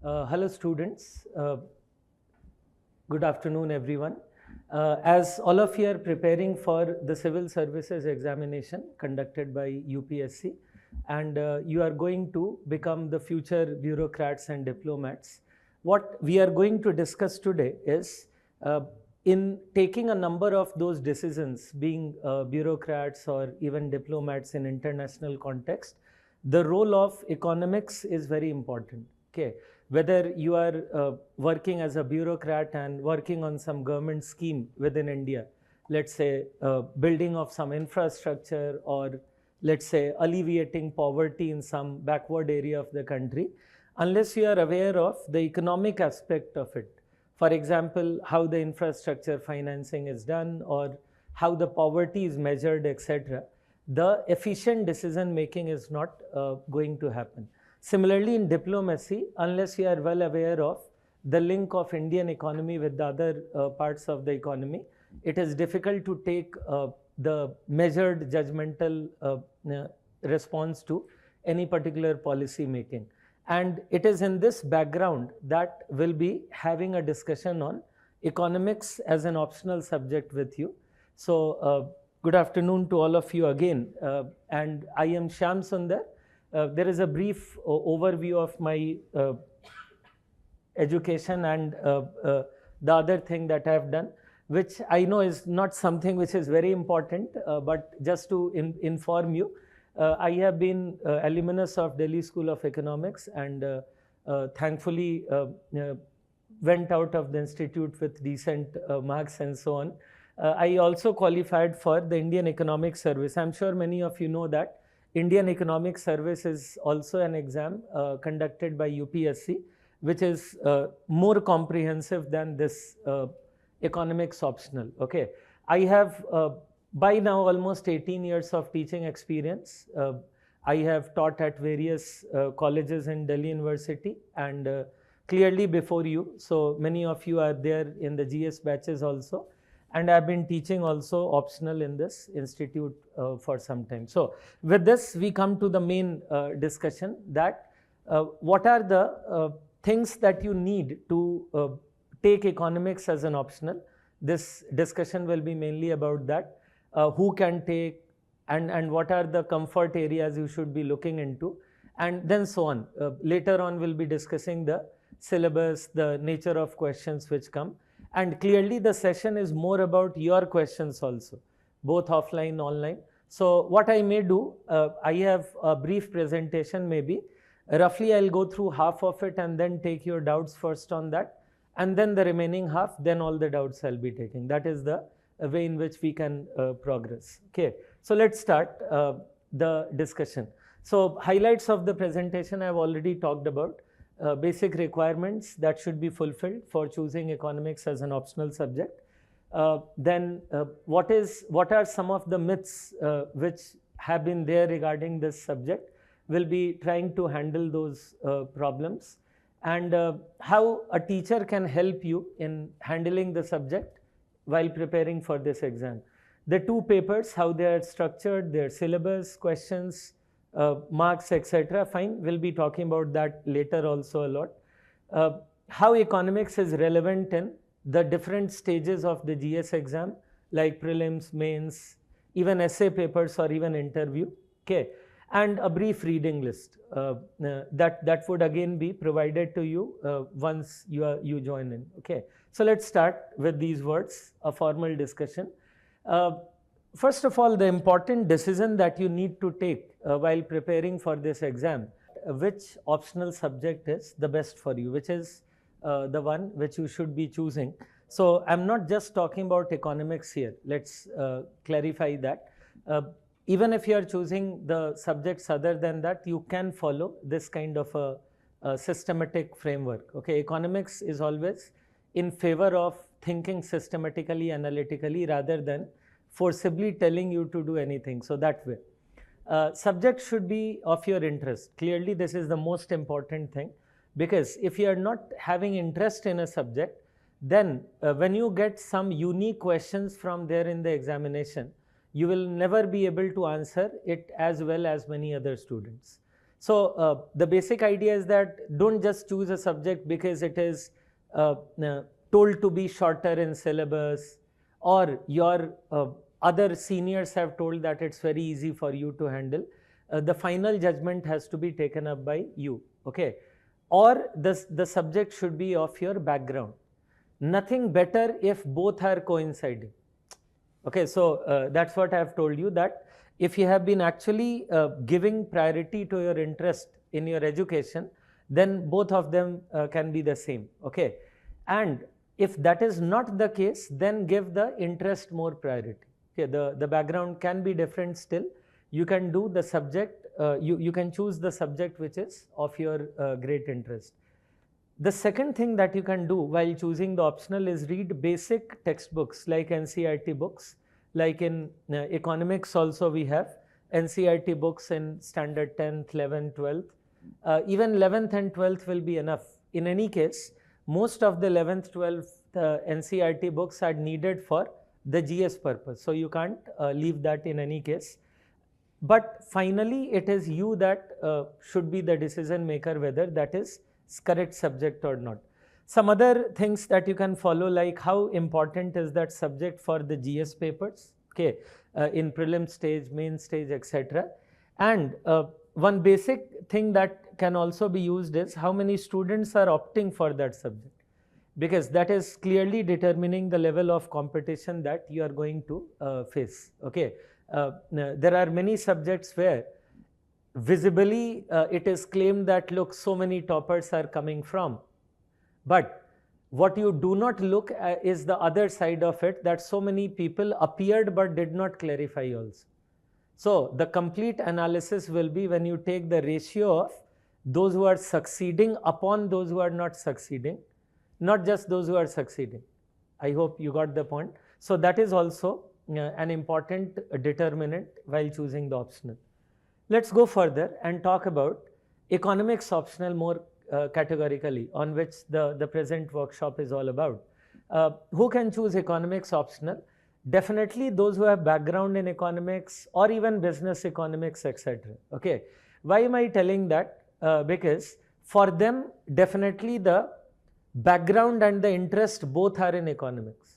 Hello students, good afternoon everyone. As all of you are preparing for the civil services examination conducted by UPSC, and you are going to become the future bureaucrats and diplomats, what we are going to discuss today is in taking a number of those decisions, being bureaucrats or even diplomats in international context, the role of economics is very important. Okay, whether you are working as a bureaucrat and working on some government scheme within India, let's say building of some infrastructure, or let's say alleviating poverty in some backward area of the country, unless you are aware of the economic aspect of it, for example, how the infrastructure financing is done or how the poverty is measured, etc., the efficient decision making is not going to happen. Similarly, in diplomacy, unless you are well aware of the link of Indian economy with the other parts of the economy, it is difficult to take the measured judgmental response to any particular policy making. And it is in this background that we'll be having a discussion on economics as an optional subject with you. So, good afternoon to all of you again. And I am Shyam Sundar. There is a brief overview of my education and the other thing that I have done, which I know is not something which is very important, but just to inform you, I have been alumnus of Delhi School of Economics, and thankfully went out of the institute with decent marks and so on. I also qualified for the Indian Economic Service. I'm sure many of you know that Indian Economic Service is also an exam conducted by UPSC, which is more comprehensive than this economics optional. Okay, I have by now almost 18 years of teaching experience. I have taught at various colleges in Delhi University, and clearly before you, so many of you are there in the GS batches also. And I've been teaching also optional in this institute for some time. So with this, we come to the main discussion, that what are the things that you need to take economics as an optional. This discussion will be mainly about that, who can take, and what are the comfort areas you should be looking into, and then so on. Later on, we'll be discussing the syllabus, the nature of questions which come. And clearly the session is more about your questions also, both offline, online. So what I may do, I have a brief presentation maybe. Roughly I'll go through half of it and then take your doubts first on that. And then the remaining half, then all the doubts I'll be taking. That is the way in which we can progress. Okay, so let's start the discussion. So highlights of the presentation I've already talked about. Basic requirements that should be fulfilled for choosing economics as an optional subject. Then what are some of the myths which have been there regarding this subject. We'll be trying to handle those problems, and how a teacher can help you in handling the subject while preparing for this exam. The two papers, how they are structured, their syllabus, questions, marks, etc. Fine, we'll be talking about that later also a lot. How economics is relevant in the different stages of the GS exam, like prelims, mains, even essay papers, or even interview. Okay, and a brief reading list that would again be provided to you once you join in. Okay, so let's start with these words, a formal discussion. First of all, the important decision that you need to take while preparing for this exam, which optional subject is the best for you, which is the one which you should be choosing. So I'm not just talking about economics here. Let's clarify that. Even if you are choosing the subjects other than that, you can follow this kind of a systematic framework. Okay, economics is always in favor of thinking systematically, analytically, rather than forcibly telling you to do anything. So that way, subject should be of your interest. Clearly, this is the most important thing, because if you are not having interest in a subject, then when you get some unique questions from there in the examination, you will never be able to answer it as well as many other students. So the basic idea is that don't just choose a subject because it is told to be shorter in syllabus, or your other seniors have told that it's very easy for you to handle. The final judgment has to be taken up by you, okay? Or the subject should be of your background. Nothing better if both are coinciding. Okay, so that's what I have told you, that if you have been actually giving priority to your interest in your education, then both of them can be the same, okay? And if that is not the case, then give the interest more priority. Okay, the background can be different still. You can do the subject, you can choose the subject which is of your great interest. The second thing that you can do while choosing the optional is read basic textbooks like NCERT books. Like in economics also we have NCERT books in standard 10th, 11th, 12th. Even 11th and 12th will be enough. In any case, most of the 11th, 12th NCERT books are needed for the GS purpose. So you can't leave that in any case. But finally, it is you that should be the decision maker whether that is correct subject or not. Some other things that you can follow, like how important is that subject for the GS papers, okay, in prelim stage, main stage, etc. And one basic thing that can also be used is how many students are opting for that subject, because that is clearly determining the level of competition that you are going to face, okay. There are many subjects where visibly it is claimed that look, so many toppers are coming from, but what you do not look at is the other side of it, that so many people appeared but did not clarify also. So the complete analysis will be when you take the ratio of those who are succeeding upon those who are not succeeding, not just those who are succeeding. I hope you got the point. So that is also an important determinant while choosing the optional. Let's go further and talk about economics optional more categorically, on which the present workshop is all about. Who can choose economics optional? Definitely those who have background in economics or even business economics, etc. Okay. Why am I telling that? Because for them, definitely the background and the interest both are in economics.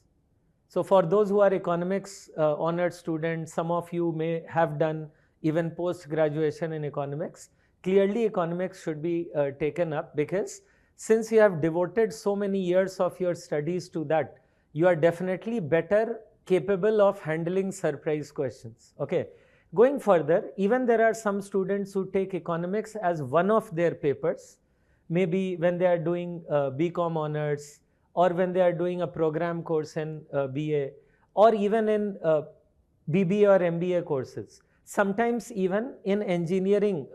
So for those who are economics honored students, some of you may have done even post-graduation in economics. Clearly economics should be taken up, because since you have devoted so many years of your studies to that, you are definitely better capable of handling surprise questions, okay. Going further, even there are some students who take economics as one of their papers, maybe when they are doing BCom honors, or when they are doing a program course in BA, or even in BBA or MBA courses. Sometimes even in engineering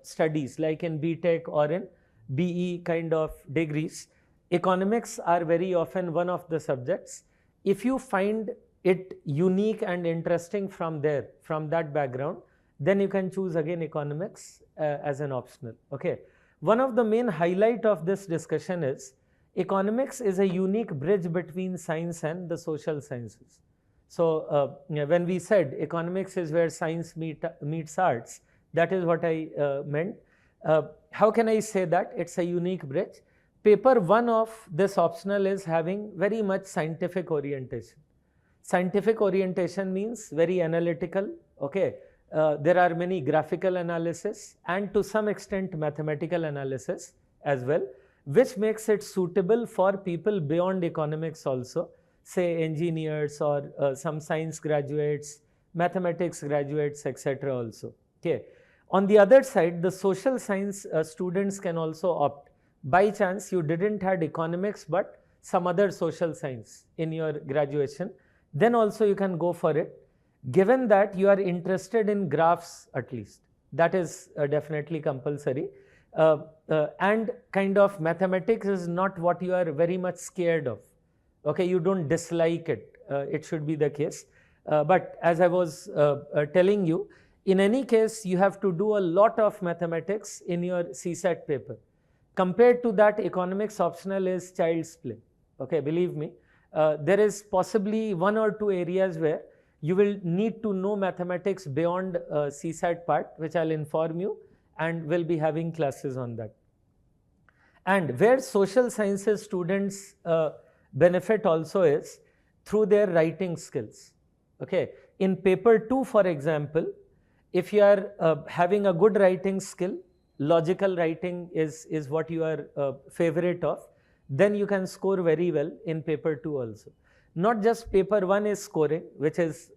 studies, like in BTech or in BE kind of degrees, economics are very often one of the subjects. If you find it unique and interesting from there, from that background, then you can choose again economics as an optional, okay. One of the main highlight of this discussion is economics is a unique bridge between science and the social sciences. So when we said economics is where science meets arts, that is what I meant. How can I say that? It's a unique bridge. Paper 1 of this optional is having very much scientific orientation. Scientific orientation means very analytical, okay. There are many graphical analysis and to some extent mathematical analysis as well, which makes it suitable for people beyond economics also, say engineers or some science graduates, mathematics graduates, etc. also, okay. On the other side, the social science students can also opt. By chance you didn't have economics but some other social science in your graduation, then also you can go for it, given that you are interested in graphs at least. That is definitely compulsory. And kind of mathematics is not what you are very much scared of, okay. You don't dislike it, it should be the case. But as I was telling you, in any case you have to do a lot of mathematics in your CSAT paper. Compared to that, economics optional is child's play, okay. Believe me, there is possibly 1 or 2 areas where you will need to know mathematics beyond CSAT part, which I'll inform you, and we'll be having classes on that. And where social sciences students benefit also is through their writing skills. Okay, in paper 2, for example, if you are having a good writing skill, logical writing is what you are favorite of, then you can score very well in paper 2 also. Not just paper 1 is scoring, which is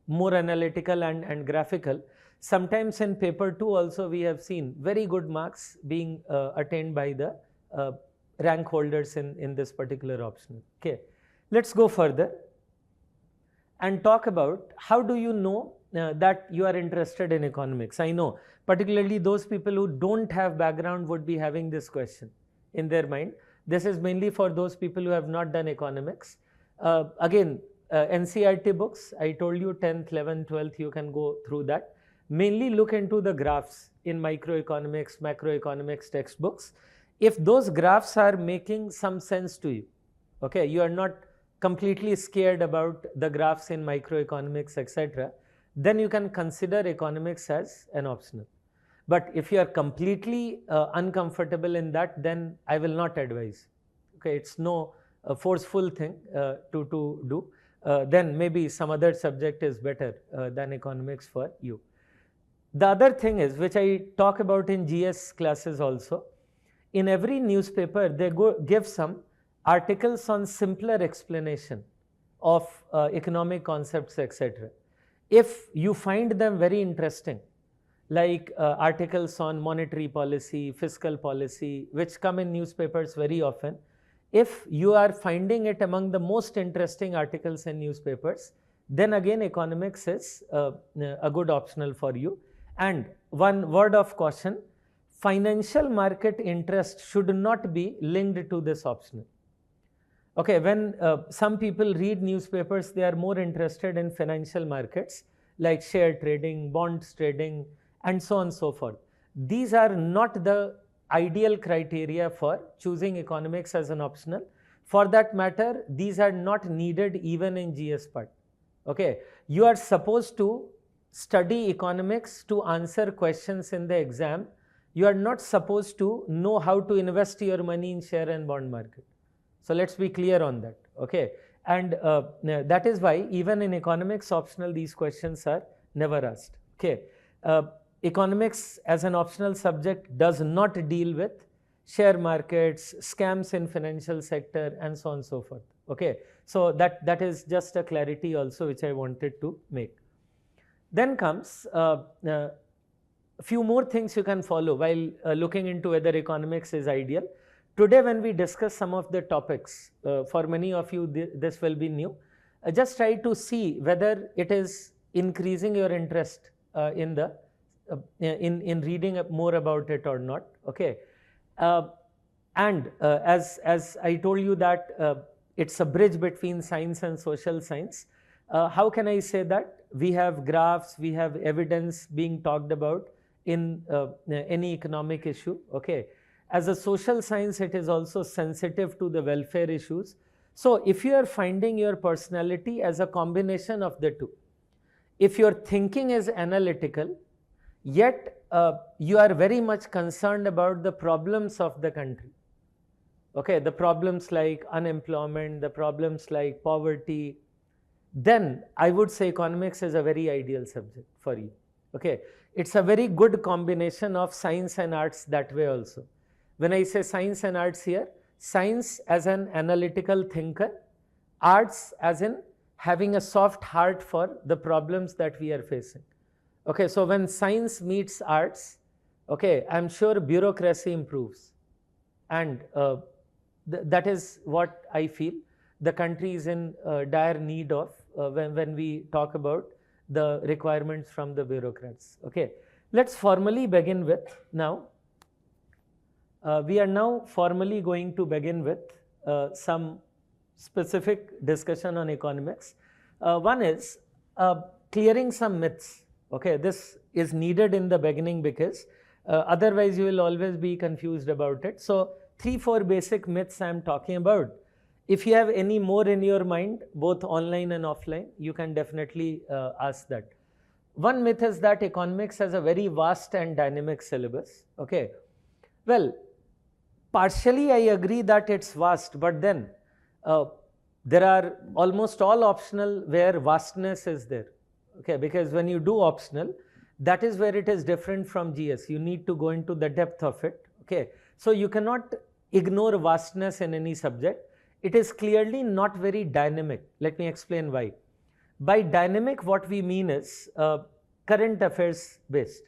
more analytical and graphical. Sometimes in paper 2 also we have seen very good marks being attained by the rank holders in this particular optional. Okay, let's go further and talk about how do you know that you are interested in economics. I know particularly those people who don't have background would be having this question in their mind. This is mainly for those people who have not done economics. Again, NCERT books, I told you 10th, 11th, 12th, you can go through that. Mainly look into the graphs in microeconomics, macroeconomics textbooks. If those graphs are making some sense to you, okay, you are not completely scared about the graphs in microeconomics, etc., then you can consider economics as an optional. But if you are completely uncomfortable in that, then I will not advise. Okay, it's no forceful thing to do. Then maybe some other subject is better than economics for you. The other thing is, which I talk about in GS classes also, in every newspaper they give some articles on simpler explanation of economic concepts, etc. If you find them very interesting, like articles on monetary policy, fiscal policy, which come in newspapers very often, if you are finding it among the most interesting articles in newspapers, then again economics is a good optional for you. And one word of caution, financial market interest should not be linked to this optional. Okay, when some people read newspapers, they are more interested in financial markets like share trading, bonds trading, and so on and so forth. These are not the ideal criteria for choosing economics as an optional. For that matter, these are not needed even in GS part. Okay, you are supposed to study economics to answer questions in the exam. You are not supposed to know how to invest your money in share and bond market. So let's be clear on that. Okay, and that is why even in economics optional these questions are never asked. Okay, economics as an optional subject does not deal with share markets, scams in financial sector, and so on and so forth. Okay, so that is just a clarity also which I wanted to make. Then comes a few more things you can follow while looking into whether economics is ideal. Today when we discuss some of the topics, for many of you this will be new, just try to see whether it is increasing your interest in reading more about it or not. Okay, and as I told you that it's a bridge between science and social science. How can I say that? We have graphs, we have evidence being talked about in any economic issue. Okay, as a social science, it is also sensitive to the welfare issues. So if you are finding your personality as a combination of the two, if your thinking is analytical, yet you are very much concerned about the problems of the country, okay, the problems like unemployment, the problems like poverty, then I would say economics is a very ideal subject for you. Okay, it's a very good combination of science and arts that way also. When I say science and arts here, science as an analytical thinker, arts as in having a soft heart for the problems that we are facing. Okay, so when science meets arts, okay, I'm sure bureaucracy improves, and that is what I feel the country is in dire need of when we talk about the requirements from the bureaucrats. Okay, let's formally begin with now. We are now formally going to begin with some specific discussion on economics. One is clearing some myths. Okay, this is needed in the beginning because otherwise you will always be confused about it. So 3-4 basic myths I am talking about. If you have any more in your mind, both online and offline, you can definitely ask that. One myth is that economics has a very vast and dynamic syllabus. Okay. Well, partially I agree that it's vast, but then there are almost all optional where vastness is there. Okay, because when you do optional, that is where it is different from GS. You need to go into the depth of it. Okay, so you cannot ignore vastness in any subject. It is clearly not very dynamic. Let me explain why. By dynamic, what we mean is current affairs based.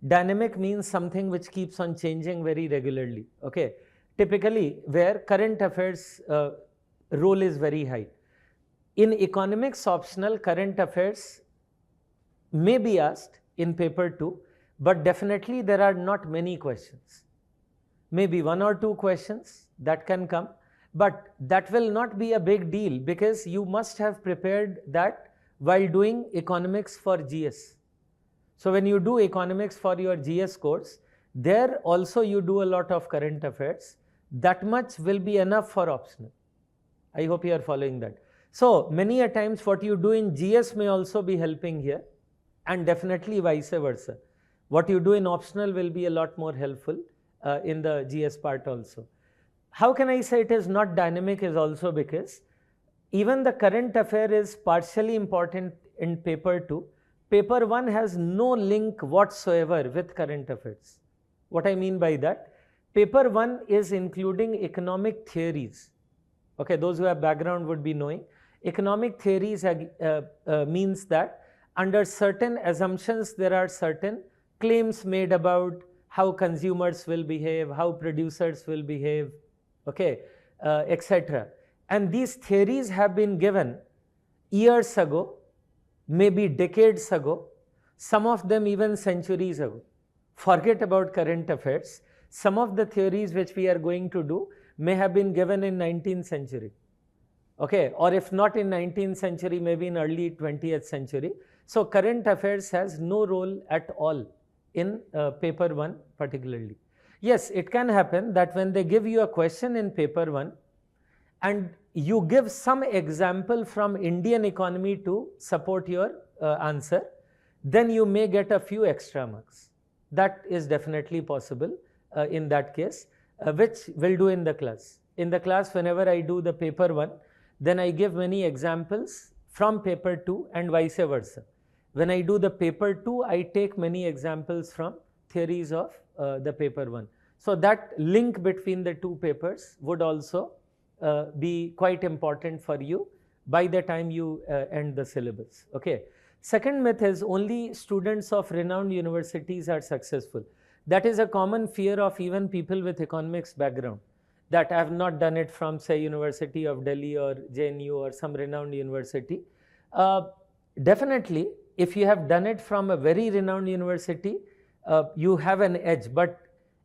Dynamic means something which keeps on changing very regularly. Okay, typically where current affairs role is very high. In economics optional, current affairs may be asked in paper 2, but definitely there are not many questions. Maybe 1 or 2 questions that can come, but that will not be a big deal because you must have prepared that while doing economics for GS. So when you do economics for your GS course, there also you do a lot of current affairs. That much will be enough for optional. I hope you are following that. So many a times what you do in GS may also be helping here, and definitely vice versa. What you do in optional will be a lot more helpful in the GS part also. How can I say it is not dynamic is also because even the current affair is partially important in paper 2. Paper 1 has no link whatsoever with current affairs. What I mean by that, paper 1 is including economic theories. Okay, those who have background would be knowing. Economic theories means that under certain assumptions there are certain claims made about how consumers will behave, how producers will behave, okay, etc. And these theories have been given years ago, maybe decades ago, some of them even centuries ago. Forget about current affairs. Some of the theories which we are going to do may have been given in 19th century. Okay, or if not in 19th century, maybe in early 20th century. So current affairs has no role at all in paper 1 particularly. Yes, it can happen that when they give you a question in paper 1 and you give some example from Indian economy to support your answer, then you may get a few extra marks. That is definitely possible in that case, which we'll do in the class. In the class, whenever I do the paper 1, then I give many examples from paper 2 and vice versa. When I do the paper 2, I take many examples from theories of the paper 1. So that link between the two papers would also be quite important for you by the time you end the syllabus. Okay. Second myth is only students of renowned universities are successful. That is a common fear of even people with economics background, that I have not done it from, say, University of Delhi or JNU or some renowned university. Definitely, if you have done it from a very renowned university, you have an edge. But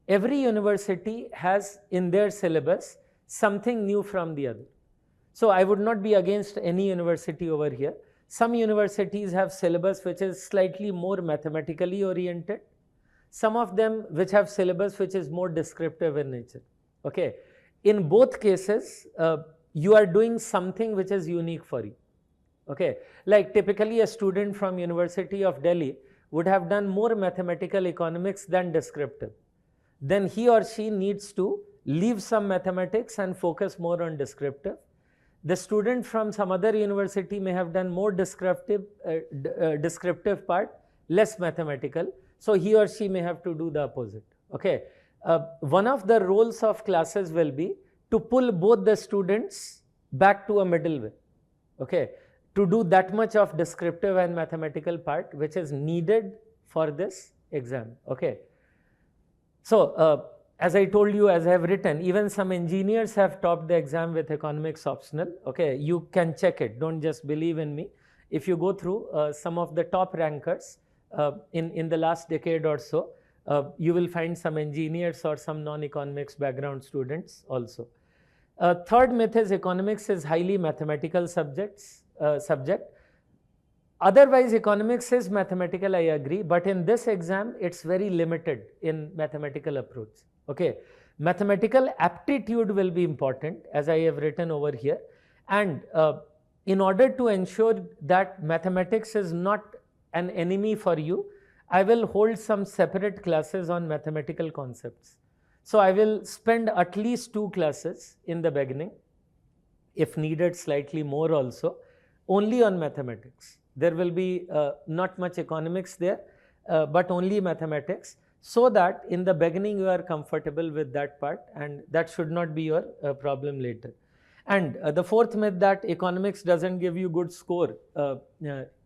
every university has in their syllabus something new from the other. So I would not be against any university over here. Some universities have syllabus which is slightly more mathematically oriented. Some of them which have syllabus which is more descriptive in nature. Okay. In both cases, you are doing something which is unique for you. Okay. Like typically a student from University of Delhi would have done more mathematical economics than descriptive. Then he or she needs to leave some mathematics and focus more on descriptive. The student from some other university may have done more descriptive part, less mathematical. So he or she may have to do the opposite. Okay. One of the roles of classes will be to pull both the students back to a middle way. Okay. To do that much of descriptive and mathematical part which is needed for this exam. Okay. So as I told you, as I have written, even some engineers have topped the exam with economics optional. Okay, you can check it. Don't just believe in me. If you go through some of the top rankers in the last decade or so, you will find some engineers or some non-economics background students also. Third myth is economics is highly mathematical subject. Otherwise, economics is mathematical, I agree, but in this exam, it's very limited in mathematical approach. Okay, mathematical aptitude will be important, as I have written over here, and in order to ensure that mathematics is not an enemy for you, I will hold some separate classes on mathematical concepts. So I will spend at least 2 classes in the beginning, if needed slightly more also, only on mathematics. There will be not much economics there, but only mathematics, so that in the beginning you are comfortable with that part, and that should not be your problem later. And the fourth myth, that economics doesn't give you good score,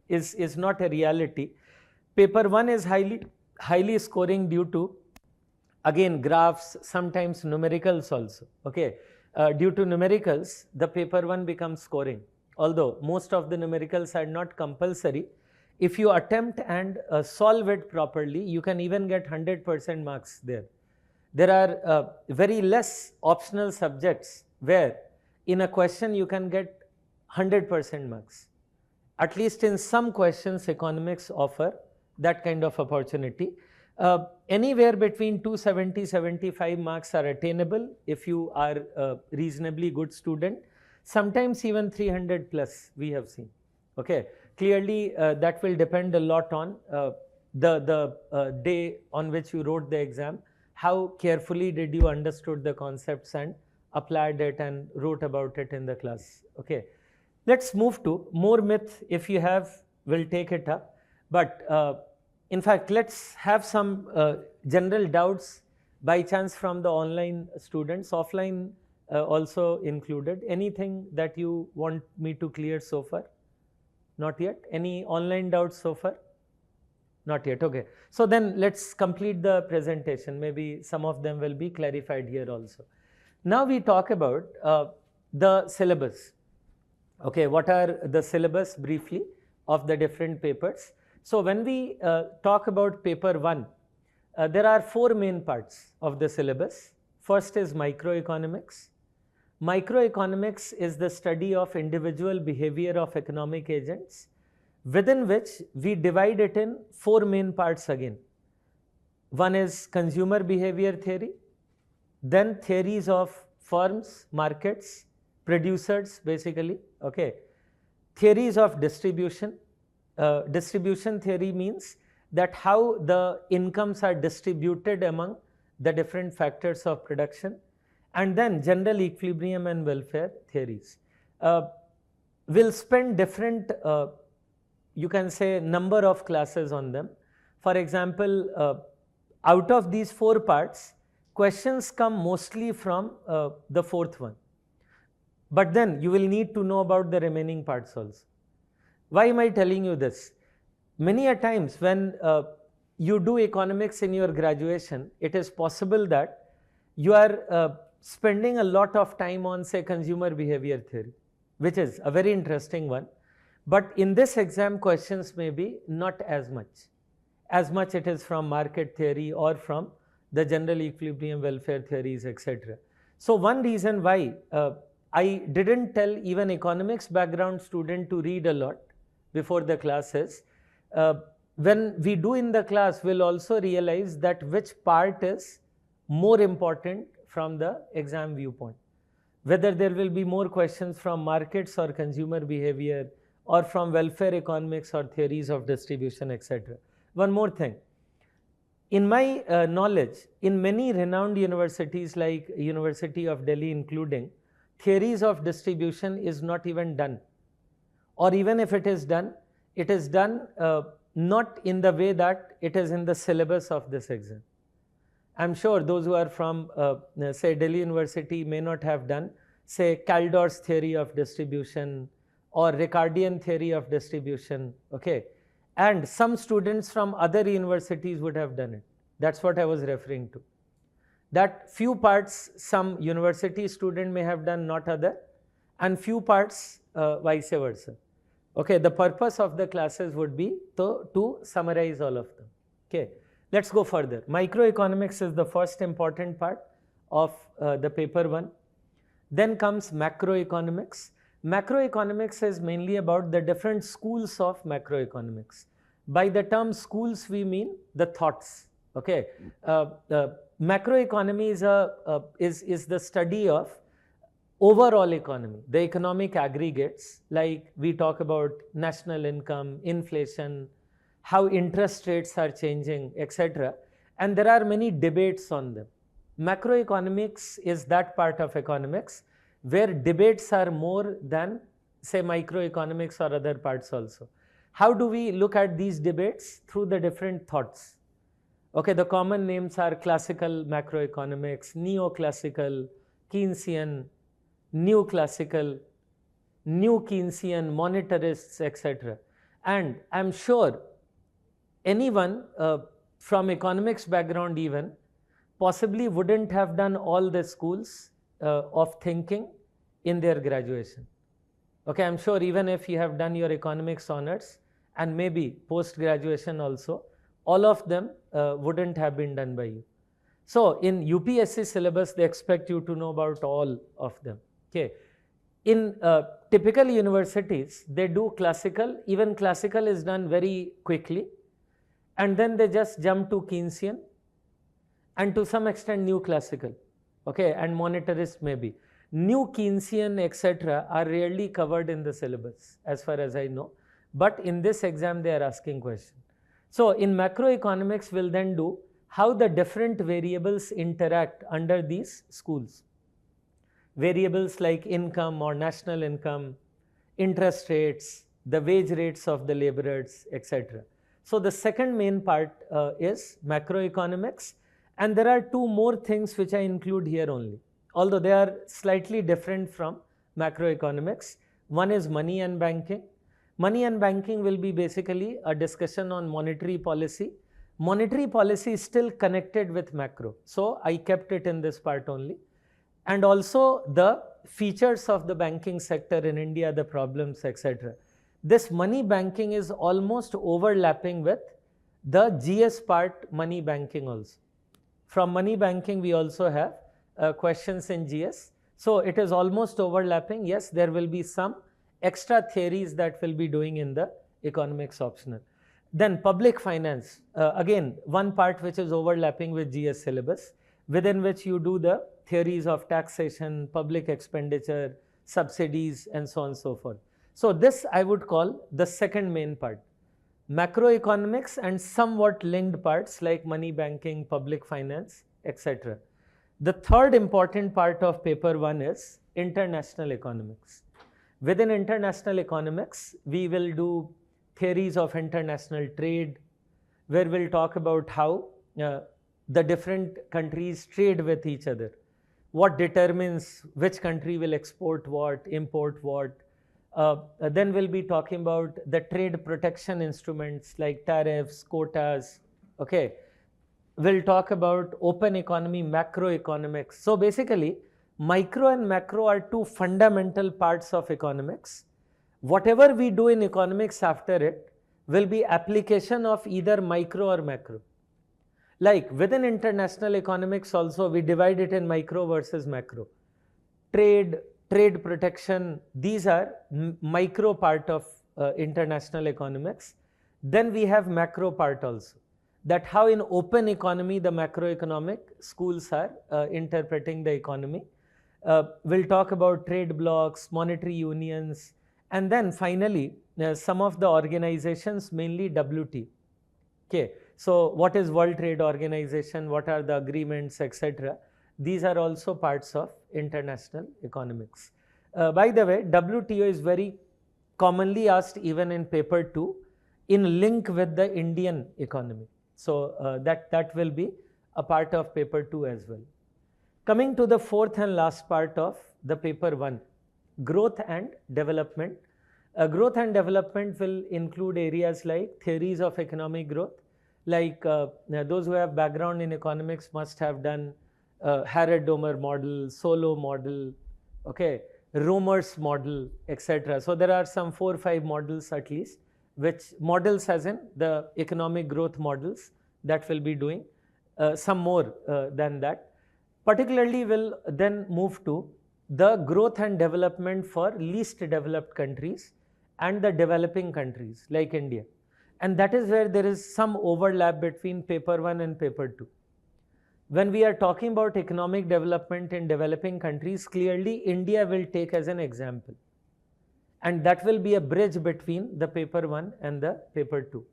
is not a reality. Paper 1 is highly scoring due to, again, graphs, sometimes numericals also. Okay, due to numericals, the paper 1 becomes scoring. Although most of the numericals are not compulsory, if you attempt and solve it properly, you can even get 100% marks there. There are very less optional subjects where in a question you can get 100% marks. At least in some questions, economics offer that kind of opportunity. Anywhere between 270-75 marks are attainable if you are a reasonably good student. Sometimes even 300 plus we have seen. Okay, clearly that will depend a lot on the day on which you wrote the exam. How carefully did you understood the concepts and applied it and wrote about it in the class. Okay, let's move to more myth. If you have, we'll take it up. But in fact, let's have some general doubts by chance from the online students, offline also included. Anything that you want me to clear so far? Not yet? Any online doubts so far? Not yet. Okay. So then let's complete the presentation. Maybe some of them will be clarified here also. Now we talk about the syllabus. Okay, what are the syllabus briefly of the different papers? So when we talk about paper 1, there are 4 main parts of the syllabus. First is microeconomics. Microeconomics is the study of individual behavior of economic agents, within which we divide it in 4 main parts again. One is consumer behavior theory, then theories of firms, markets, producers basically, okay. Theories of distribution. Distribution theory means that how the incomes are distributed among the different factors of production. And then general equilibrium and welfare theories. We'll spend different, you can say, number of classes on them. For example, out of these 4 parts, questions come mostly from the 4th one. But then you will need to know about the remaining parts also. Why am I telling you this? Many a times when you do economics in your graduation, it is possible that you are spending a lot of time on, say, consumer behavior theory, which is a very interesting one. But in this exam, questions may be not as much it is from market theory or from the general equilibrium welfare theories, etc. So one reason why I didn't tell even economics background student to read a lot before the class is, when we do in the class, we'll also realize that which part is more important from the exam viewpoint. Whether there will be more questions from markets or consumer behavior or from welfare economics or theories of distribution, etc. One more thing. In my knowledge, in many renowned universities like University of Delhi including, theories of distribution is not even done. Or even if it is done not in the way that it is in the syllabus of this exam. I'm sure those who are from, say, Delhi University may not have done, say, Caldor's theory of distribution or Ricardian theory of distribution, okay? And some students from other universities would have done it. That's what I was referring to. That few parts some university student may have done, not other, and few parts vice versa. Okay, the purpose of the classes would be to summarize all of them. Okay, let's go further. Microeconomics is the first important part of the paper 1. Then comes macroeconomics. Macroeconomics is mainly about the different schools of macroeconomics. By the term schools, we mean the thoughts. Okay, macroeconomy is the study of overall economy, the economic aggregates, like we talk about national income, inflation, how interest rates are changing, etc. And there are many debates on them. Macroeconomics is that part of economics where debates are more than, say, microeconomics or other parts also. How do we look at these debates? Through the different thoughts. Okay, the common names are classical macroeconomics, neoclassical, Keynesian, new classical, new Keynesian, monetarists, etc. And I'm sure anyone from economics background even possibly wouldn't have done all the schools of thinking in their graduation. Okay, I'm sure even if you have done your economics honors and maybe post-graduation also, all of them wouldn't have been done by you. So in UPSC syllabus, they expect you to know about all of them. Okay. In typical universities, they do classical. Even classical is done very quickly. And then they just jump to Keynesian and to some extent new classical. Okay, and monetarist maybe. New Keynesian, etc. are rarely covered in the syllabus as far as I know. But in this exam, they are asking questions. So in macroeconomics, we'll then do how the different variables interact under these schools. Variables like income or national income, interest rates, the wage rates of the laborers, etc. So the second main part is macroeconomics, and there are two more things which I include here only, although they are slightly different from macroeconomics. One is money and banking. Money and banking will be basically a discussion on monetary policy. Monetary policy is still connected with macro, so I kept it in this part only. And also the features of the banking sector in India, the problems, etc. This money banking is almost overlapping with the GS part, money banking also. From money banking, we also have questions in GS. So it is almost overlapping. Yes, there will be some extra theories that we'll be doing in the economics optional. Then public finance, again, one part which is overlapping with GS syllabus, within which you do the theories of taxation, public expenditure, subsidies, and so on and so forth. So this I would call the second main part. Macroeconomics and somewhat linked parts like money banking, public finance, etc. The third important part of paper 1 is international economics. Within international economics, we will do theories of international trade, where we'll talk about how the different countries trade with each other. What determines which country will export what, import what. Then we'll be talking about the trade protection instruments like tariffs, quotas. Okay. We'll talk about open economy, macroeconomics. So basically, micro and macro are two fundamental parts of economics. Whatever we do in economics after it will be application of either micro or macro. Like within international economics also, we divide it in micro versus macro. Trade protection, these are micro part of international economics. Then we have macro part also. That how in open economy, the macroeconomic schools are interpreting the economy. We'll talk about trade blocks, monetary unions, and then finally, some of the organizations, mainly WT. Okay. So what is World Trade Organization? What are the agreements, etc.? These are also parts of international economics. By the way, WTO is very commonly asked even in paper 2 in link with the Indian economy. So that will be a part of paper 2 as well. Coming to the fourth and last part of the paper 1, growth and development. Growth and development will include areas like theories of economic growth, like those who have background in economics must have done Harrod-Domer model, Solow model, okay, Romer's model, etc. So there are some 4 or 5 models at least, which models as in the economic growth models that will be doing, some more than that. Particularly will then move to the growth and development for least developed countries and the developing countries like India. And that is where there is some overlap between paper 1 and paper 2. When we are talking about economic development in developing countries, clearly India will take as an example. And that will be a bridge between the paper 1 and the paper 2.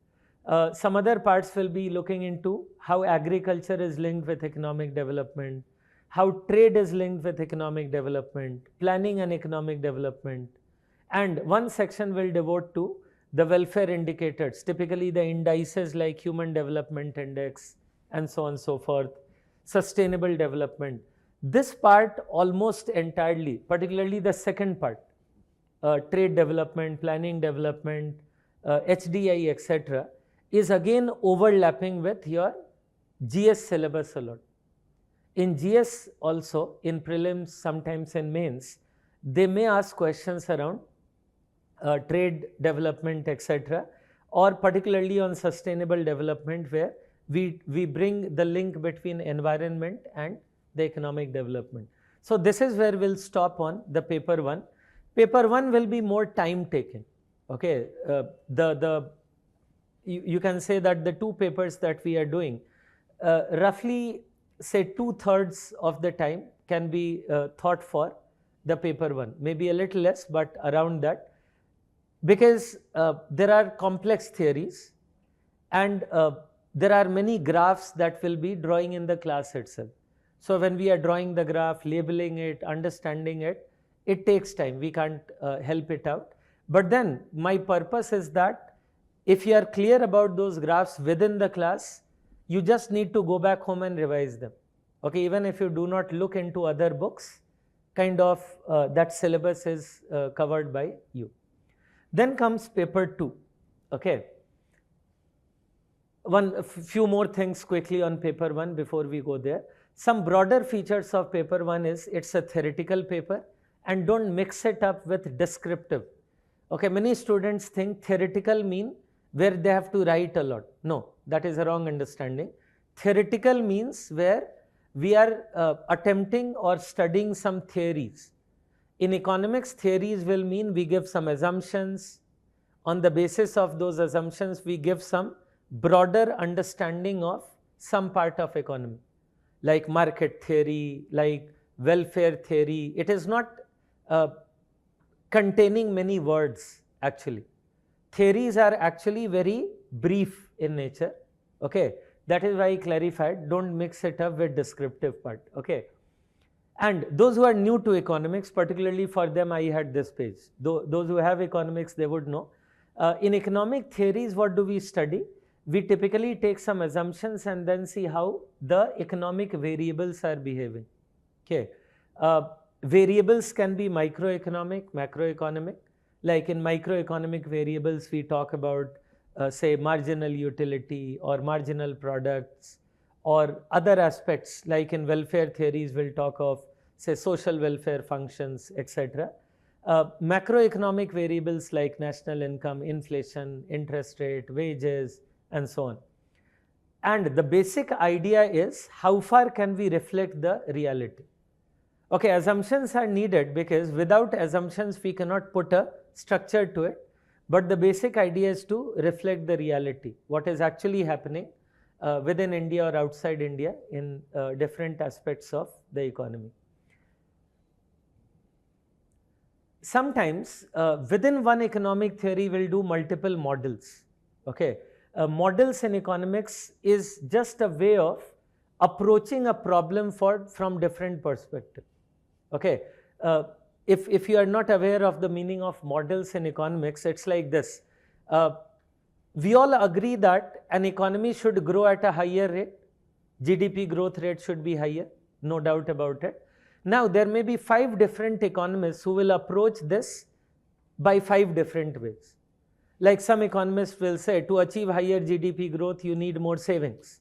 Some other parts will be looking into how agriculture is linked with economic development, how trade is linked with economic development, planning and economic development. And one section will devote to the welfare indicators, typically the indices like Human Development Index and so on and so forth, sustainable development. This part almost entirely, particularly the second part, trade development, planning development, HDI, etc., is again overlapping with your GS syllabus a lot. In GS also, in prelims, sometimes in mains, they may ask questions around trade development, etc., or particularly on sustainable development, where we bring the link between environment and the economic development. So this is where we'll stop on the paper 1. Paper 1 will be more time taking. Okay, you can say that the 2 papers that we are doing, roughly say 2/3 of the time can be thought for the paper 1, maybe a little less, but around that, because there are complex theories and there are many graphs that will be drawing in the class itself. So when we are drawing the graph, labeling it, understanding it, it takes time. We can't help it out. But then my purpose is that if you are clear about those graphs within the class, you just need to go back home and revise them. Okay, even if you do not look into other books, kind of that syllabus is covered by you. Then comes paper 2. Okay. A few more things quickly on paper 1 before we go there. Some broader features of paper 1 is it's a theoretical paper, and don't mix it up with descriptive. Okay, many students think theoretical mean where they have to write a lot. No, that is a wrong understanding. Theoretical means where we are attempting or studying some theories. In economics, theories will mean we give some assumptions. On the basis of those assumptions, we give some broader understanding of some part of economy, like market theory, like welfare theory. It is not containing many words actually. Theories are actually very brief in nature. Okay, that is why I clarified, don't mix it up with descriptive part. Okay, and those who are new to economics, particularly for them I had this page. Those who have economics, they would know. In economic theories, what do we study? We typically take some assumptions and then see how the economic variables are behaving. Okay, variables can be microeconomic, macroeconomic. Like in microeconomic variables, we talk about say marginal utility or marginal products, or other aspects like in welfare theories we'll talk of say social welfare functions, etc. Macroeconomic variables like national income, inflation, interest rate, wages, and so on. And the basic idea is how far can we reflect the reality. Okay, assumptions are needed because without assumptions we cannot put a structure to it, but the basic idea is to reflect the reality, what is actually happening within India or outside India in different aspects of the economy. Sometimes within one economic theory we'll do multiple models. Okay, models in economics is just a way of approaching a problem from different perspectives. Okay, if you are not aware of the meaning of models in economics, it's like this. We all agree that an economy should grow at a higher rate. GDP growth rate should be higher, no doubt about it. Now, there may be 5 different economists who will approach this by 5 different ways. Like some economists will say, to achieve higher GDP growth, you need more savings.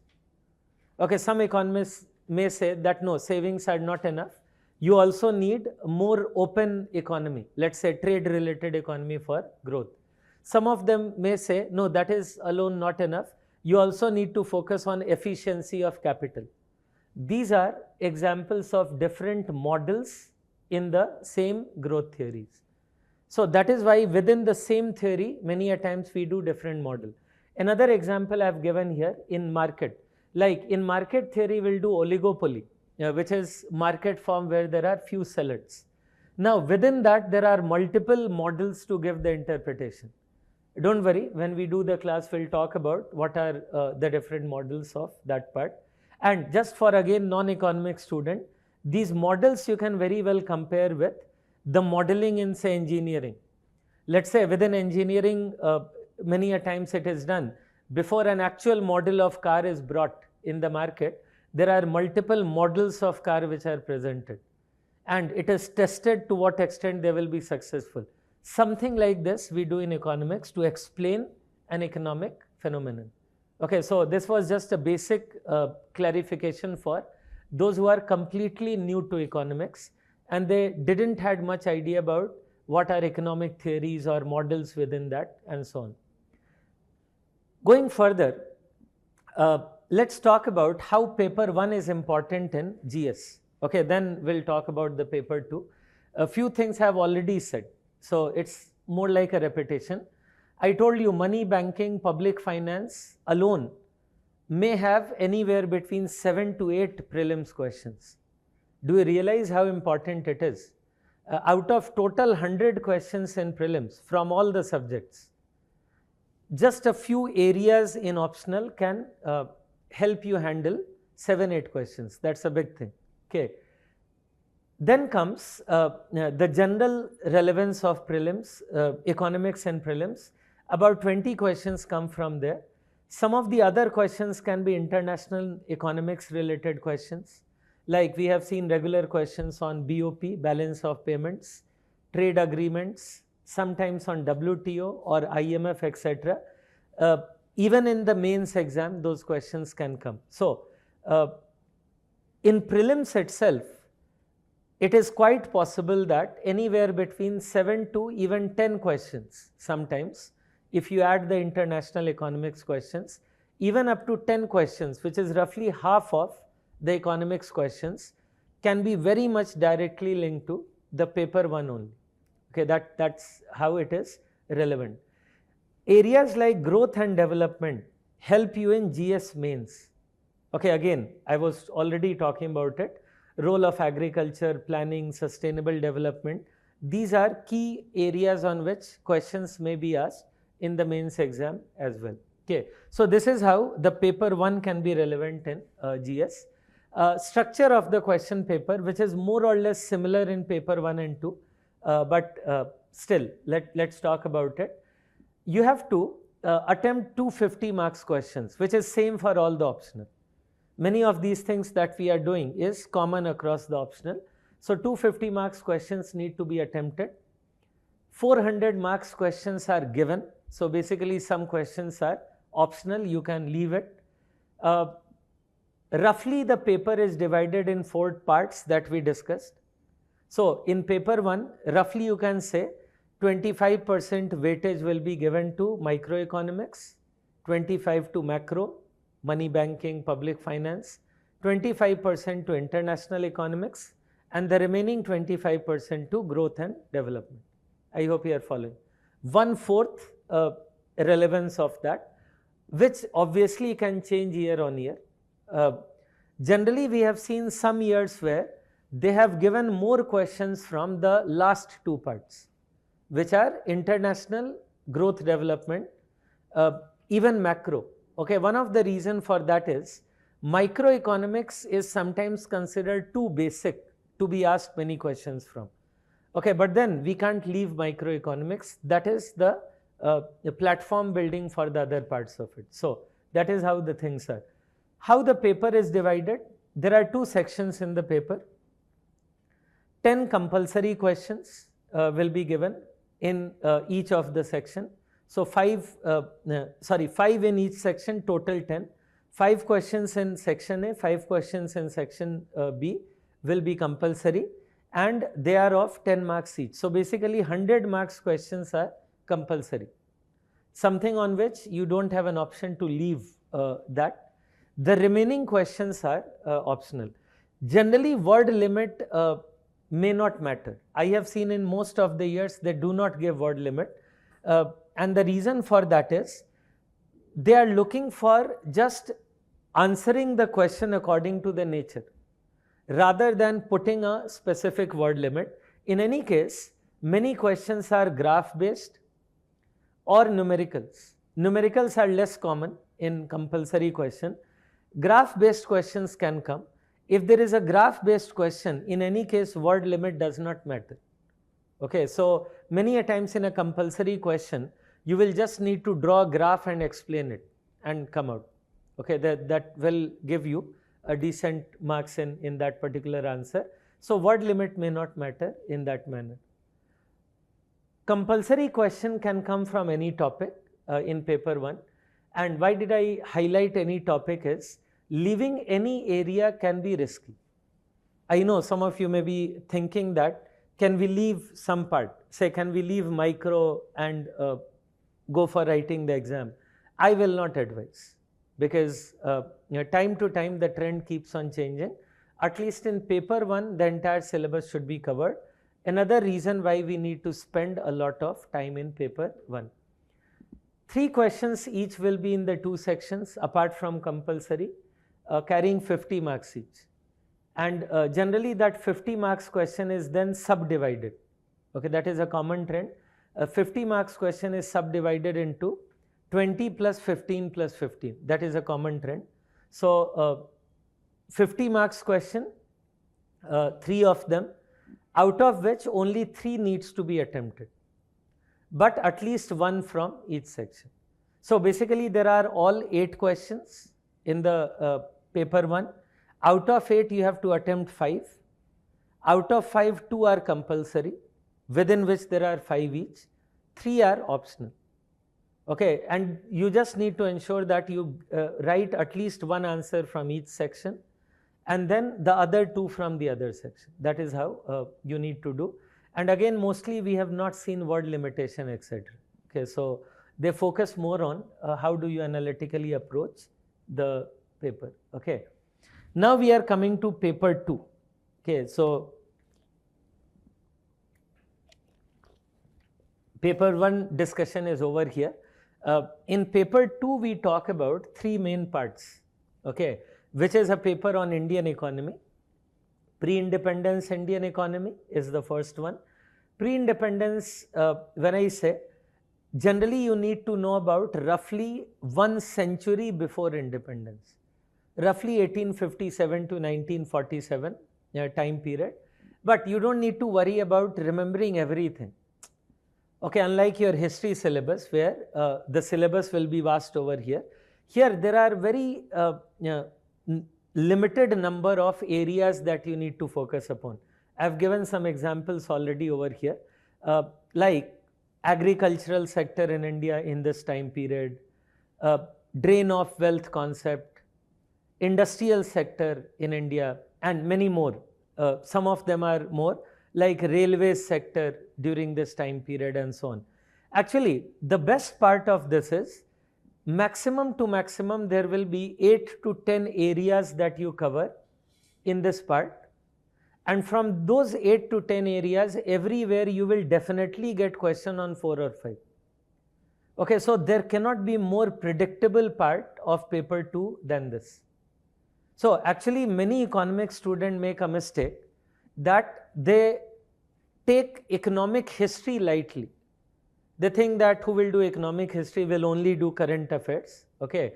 Okay, some economists may say that no, savings are not enough. You also need more open economy, let's say trade-related economy for growth. Some of them may say, no, that is alone not enough. You also need to focus on efficiency of capital. These are examples of different models in the same growth theories. So that is why within the same theory, many a times we do different model. Another example I have given here in market. Like in market theory, we'll do oligopoly, which is market form where there are few sellers. Now within that, there are multiple models to give the interpretation. don't worry, when we do the class, we'll talk about what are the different models of that part. And just for again non-economic student, these models you can very well compare with the modeling in say engineering. Let's say within engineering, many a times it is done. Before an actual model of car is brought in the market, there are multiple models of car which are presented. And it is tested to what extent they will be successful. Something like this we do in economics to explain an economic phenomenon. Okay, so this was just a basic clarification for those who are completely new to economics and they didn't had much idea about what are economic theories or models within that and so on. Going further, let's talk about how paper 1 is important in GS. Okay, then we'll talk about the paper 2. A few things have already said, so it's more like a repetition. I told you money, banking, public finance alone may have anywhere between 7 to 8 prelims questions. Do you realize how important it is? Out of total 100 questions in prelims from all the subjects, just a few areas in optional can help you handle 7-8 questions. That's a big thing. Okay. Then comes the general relevance of prelims, economics and prelims. About 20 questions come from there. Some of the other questions can be international economics related questions. Like we have seen regular questions on BOP, balance of payments, trade agreements, sometimes on WTO or IMF, etc. Even in the mains exam, those questions can come. So, in prelims itself, it is quite possible that anywhere between 7 to even 10 questions sometimes, if you add the international economics questions, even up to 10 questions, which is roughly half of the economics questions, can be very much directly linked to the paper 1 only. Okay, that's how it is relevant. Areas like growth and development help you in GS mains. Okay, again, I was already talking about it. Role of agriculture, planning, sustainable development. These are key areas on which questions may be asked in the mains exam as well. Okay, so this is how the paper 1 can be relevant in GS. Structure of the question paper, which is more or less similar in paper 1 and 2, but still, let's talk about it. You have to attempt 250 marks questions, which is same for all the optional. Many of these things that we are doing is common across the optional. So 250 marks questions need to be attempted. 400 marks questions are given. So basically some questions are optional, you can leave it. Roughly the paper is divided in 4 parts that we discussed. So in paper 1, roughly you can say 25% weightage will be given to microeconomics, 25% to macro, money banking, public finance, 25% to international economics, and the remaining 25% to growth and development. I hope you are following. 1/4 relevance of that, which obviously can change year on year. Generally, we have seen some years where they have given more questions from the last 2 parts, which are international, growth, development, even macro. Okay, one of the reason for that is microeconomics is sometimes considered too basic to be asked many questions from. Okay, but then we can't leave microeconomics. That is the platform building for the other parts of it. So that is how the things are. How the paper is divided? There are 2 sections in the paper. 10 compulsory questions will be given in each of the section. So 5 in each section, total 10. 5 questions in section A, 5 questions in section B will be compulsory, and they are of 10 marks each. So basically 100 marks questions are compulsory, something on which you don't have an option to leave that. The remaining questions are optional. Generally word limit may not matter. I have seen in most of the years they do not give word limit. And the reason for that is they are looking for just answering the question according to the nature rather than putting a specific word limit. In any case, many questions are graph based or numericals. Numericals are less common in compulsory question. Graph-based questions can come. If there is a graph-based question, in any case, word limit does not matter. Okay, so many a times in a compulsory question, you will just need to draw a graph and explain it and come out. Okay, that will give you a decent marks in that particular answer. So word limit may not matter in that manner. Compulsory question can come from any topic in paper 1. And why did I highlight any topic is, leaving any area can be risky. I know some of you may be thinking that, can we leave some part? Say, can we leave micro and go for writing the exam? I will not advise, because time to time the trend keeps on changing. At least in paper 1, the entire syllabus should be covered. Another reason why we need to spend a lot of time in paper 1. 3 questions each will be in the 2 sections apart from compulsory, carrying 50 marks each. And generally that 50 marks question is then subdivided. Okay, that is a common trend. A 50 marks question is subdivided into 20 plus 15 plus 15. That is a common trend. So 50 marks question, 3 of them, out of which only 3 needs to be attempted, but at least 1 from each section. So basically there are all 8 questions in the paper 1. Out of 8 you have to attempt 5. Out of 5, 2 are compulsory, within which there are 5 each. 3 are optional. Okay, and you just need to ensure that you write at least 1 answer from each section, and then the other 2 from the other section. That is how you need to do. And again, mostly we have not seen word limitation, etc. Okay, so they focus more on how do you analytically approach the paper. Okay, now we are coming to paper 2. Okay, so paper 1 discussion is over here. In paper 2, we talk about 3 main parts, okay, which is a paper on Indian economy. Pre-independence Indian economy is the first one. Pre-independence, when I say, generally you need to know about roughly 1 century before independence, roughly 1857 to 1947 time period. But you don't need to worry about remembering everything. Okay, unlike your history syllabus, where the syllabus will be vast over here. Here there are very limited number of areas that you need to focus upon. I have given some examples already over here, like agricultural sector in India in this time period, drain of wealth concept, industrial sector in India, and many more. Some of them are more, like railway sector during this time period and so on. Actually, the best part of this is, maximum to maximum there will be 8 to 10 areas that you cover in this part, and from those 8 to 10 areas, everywhere you will definitely get question on 4 or 5. Okay, so there cannot be more predictable part of paper 2 than this. So actually many economics students make a mistake that they take economic history lightly. They think that who will do economic history will only do current affairs. Okay,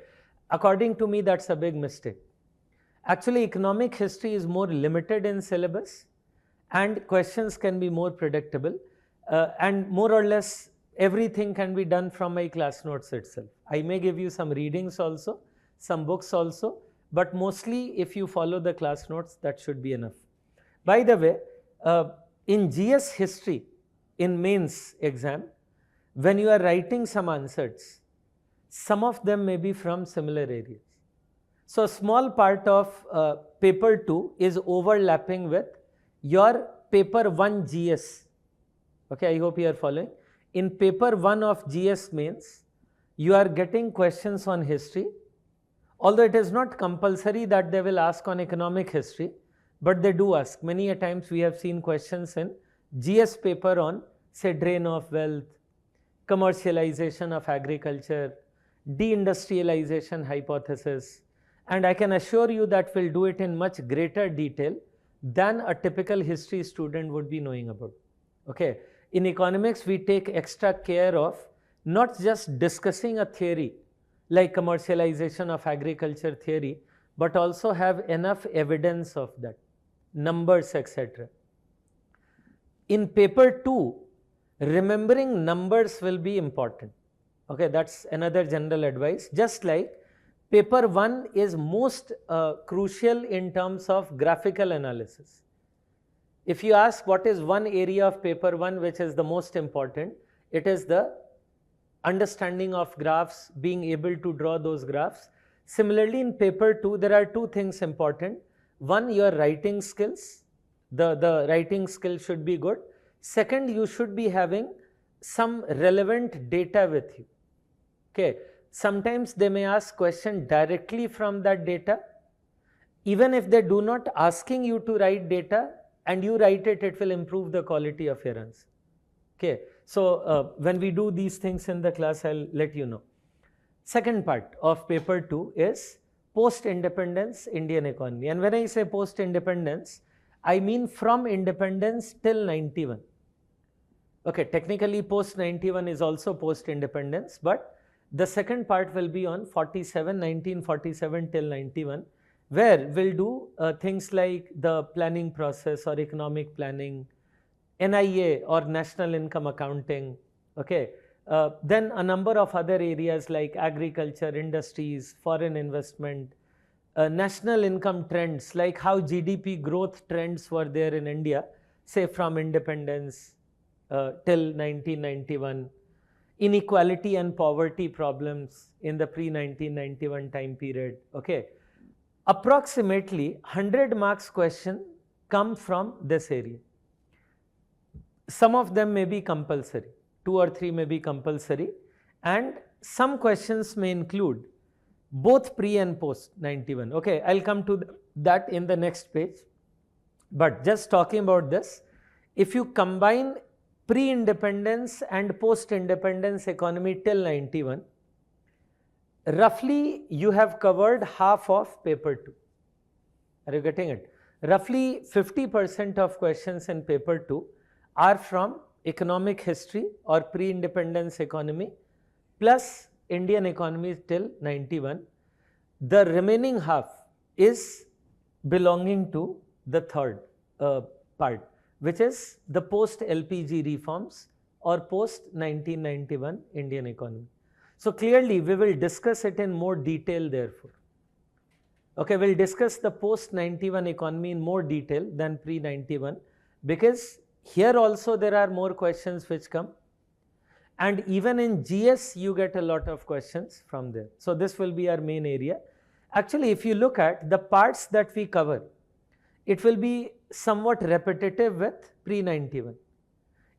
according to me that's a big mistake. Actually economic history is more limited in syllabus and questions can be more predictable, and more or less everything can be done from my class notes itself. I may give you some readings also, some books also, but mostly if you follow the class notes, that should be enough. By the way, in GS history, in mains exam, when you are writing some answers, some of them may be from similar areas. So a small part of paper 2 is overlapping with your paper 1 GS. Okay, I hope you are following. In paper 1 of GS mains, you are getting questions on history, although it is not compulsory that they will ask on economic history, but they do ask. Many a times we have seen questions in GS paper on, say, drain of wealth, commercialization of agriculture, deindustrialization hypothesis, and I can assure you that we'll do it in much greater detail than a typical history student would be knowing about. Okay, in economics we take extra care of not just discussing a theory like commercialization of agriculture theory, but also have enough evidence of that, numbers, etc. In paper 2, remembering numbers will be important. Okay, that's another general advice. Just like paper 1 is most crucial in terms of graphical analysis. If you ask what is one area of paper 1 which is the most important, it is the understanding of graphs, being able to draw those graphs. Similarly, in paper 2, there are two things important. One, your writing skills. The writing skill should be good. Second, you should be having some relevant data with you. Okay. Sometimes they may ask question directly from that data. Even if they do not asking you to write data and you write it, it will improve the quality of your answer. Okay. So when we do these things in the class, I'll let you know. Second part of paper 2 is post-independence Indian economy. And when I say post-independence, I mean from independence till 91. Okay, technically post-91 is also post-independence, but the second part will be on 1947 till 91, where we'll do things like the planning process or economic planning, NIA or national income accounting, okay. Then a number of other areas like agriculture, industries, foreign investment, national income trends, like how GDP growth trends were there in India, say from independence till 1991, inequality and poverty problems in the pre-1991 time period, okay. Approximately 100 marks question come from this area. Some of them may be compulsory, 2 or 3 may be compulsory, and some questions may include both pre and post 91. Okay, I'll come to that in the next page. But just talking about this, if you combine pre-independence and post-independence economy till 91, roughly you have covered half of paper 2. Are you getting it? Roughly 50% of questions in paper 2 are from economic history or pre-independence economy plus Indian economy till 91. The remaining half is belonging to the third part, which is the post-LPG reforms or post-1991 Indian economy. So clearly we will discuss it in more detail therefore. Okay, we'll discuss the post-91 economy in more detail than pre-91, because here also there are more questions which come, and even in GS you get a lot of questions from there. So this will be our main area. Actually, if you look at the parts that we cover, it will be somewhat repetitive with pre-91.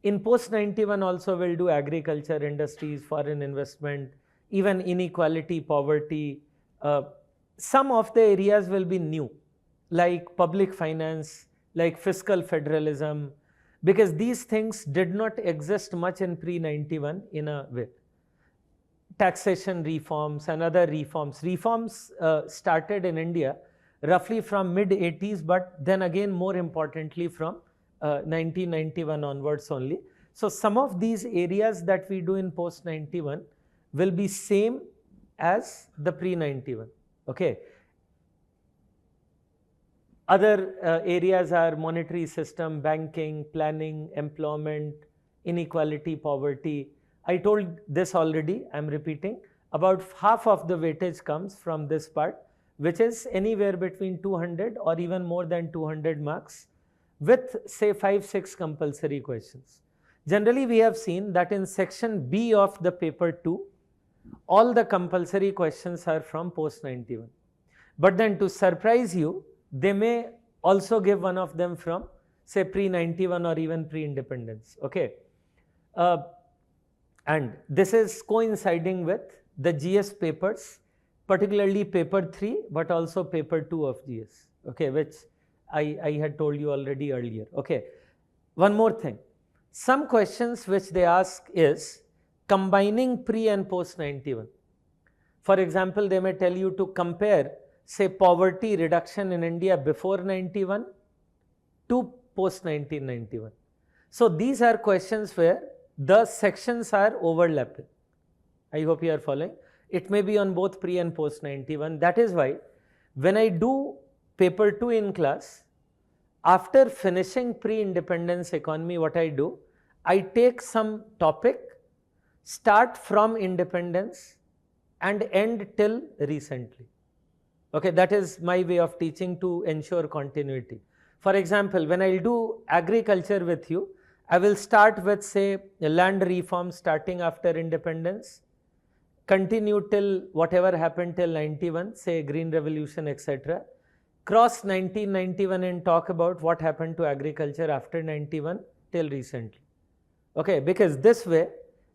In post-91 also we'll do agriculture, industries, foreign investment, even inequality, poverty. Some of the areas will be new, like public finance, like fiscal federalism, because these things did not exist much in pre-91 in a way. Taxation reforms and other reforms. Reforms started in India roughly from mid-80s, but then again more importantly from 1991 onwards only. So some of these areas that we do in post-91 will be same as the pre-91, okay. Other areas are monetary system, banking, planning, employment, inequality, poverty. I told this already, I'm repeating. About half of the weightage comes from this part, which is anywhere between 200 or even more than 200 marks with say 5-6 compulsory questions. Generally, we have seen that in section B of the paper 2, all the compulsory questions are from post-91. But then to surprise you, they may also give one of them from say pre-91 or even pre-independence, okay. And this is coinciding with the GS papers, particularly paper 3, but also paper 2 of GS, okay, which I had told you already earlier, okay. One more thing, some questions which they ask is combining pre and post 91. For example, they may tell you to compare say poverty reduction in India before 91 to post 1991. So these are questions where the sections are overlapping. I hope you are following. It may be on both pre and post 91. That is why when I do paper 2 in class, after finishing pre-independence economy, what I do, I take some topic, start from independence and end till recently. Okay, that is my way of teaching to ensure continuity. For example, when I do agriculture with you, I will start with, say, land reform starting after independence, continue till whatever happened till 91, say Green Revolution, etc. Cross 1991 and talk about what happened to agriculture after 91 till recently. Okay, because this way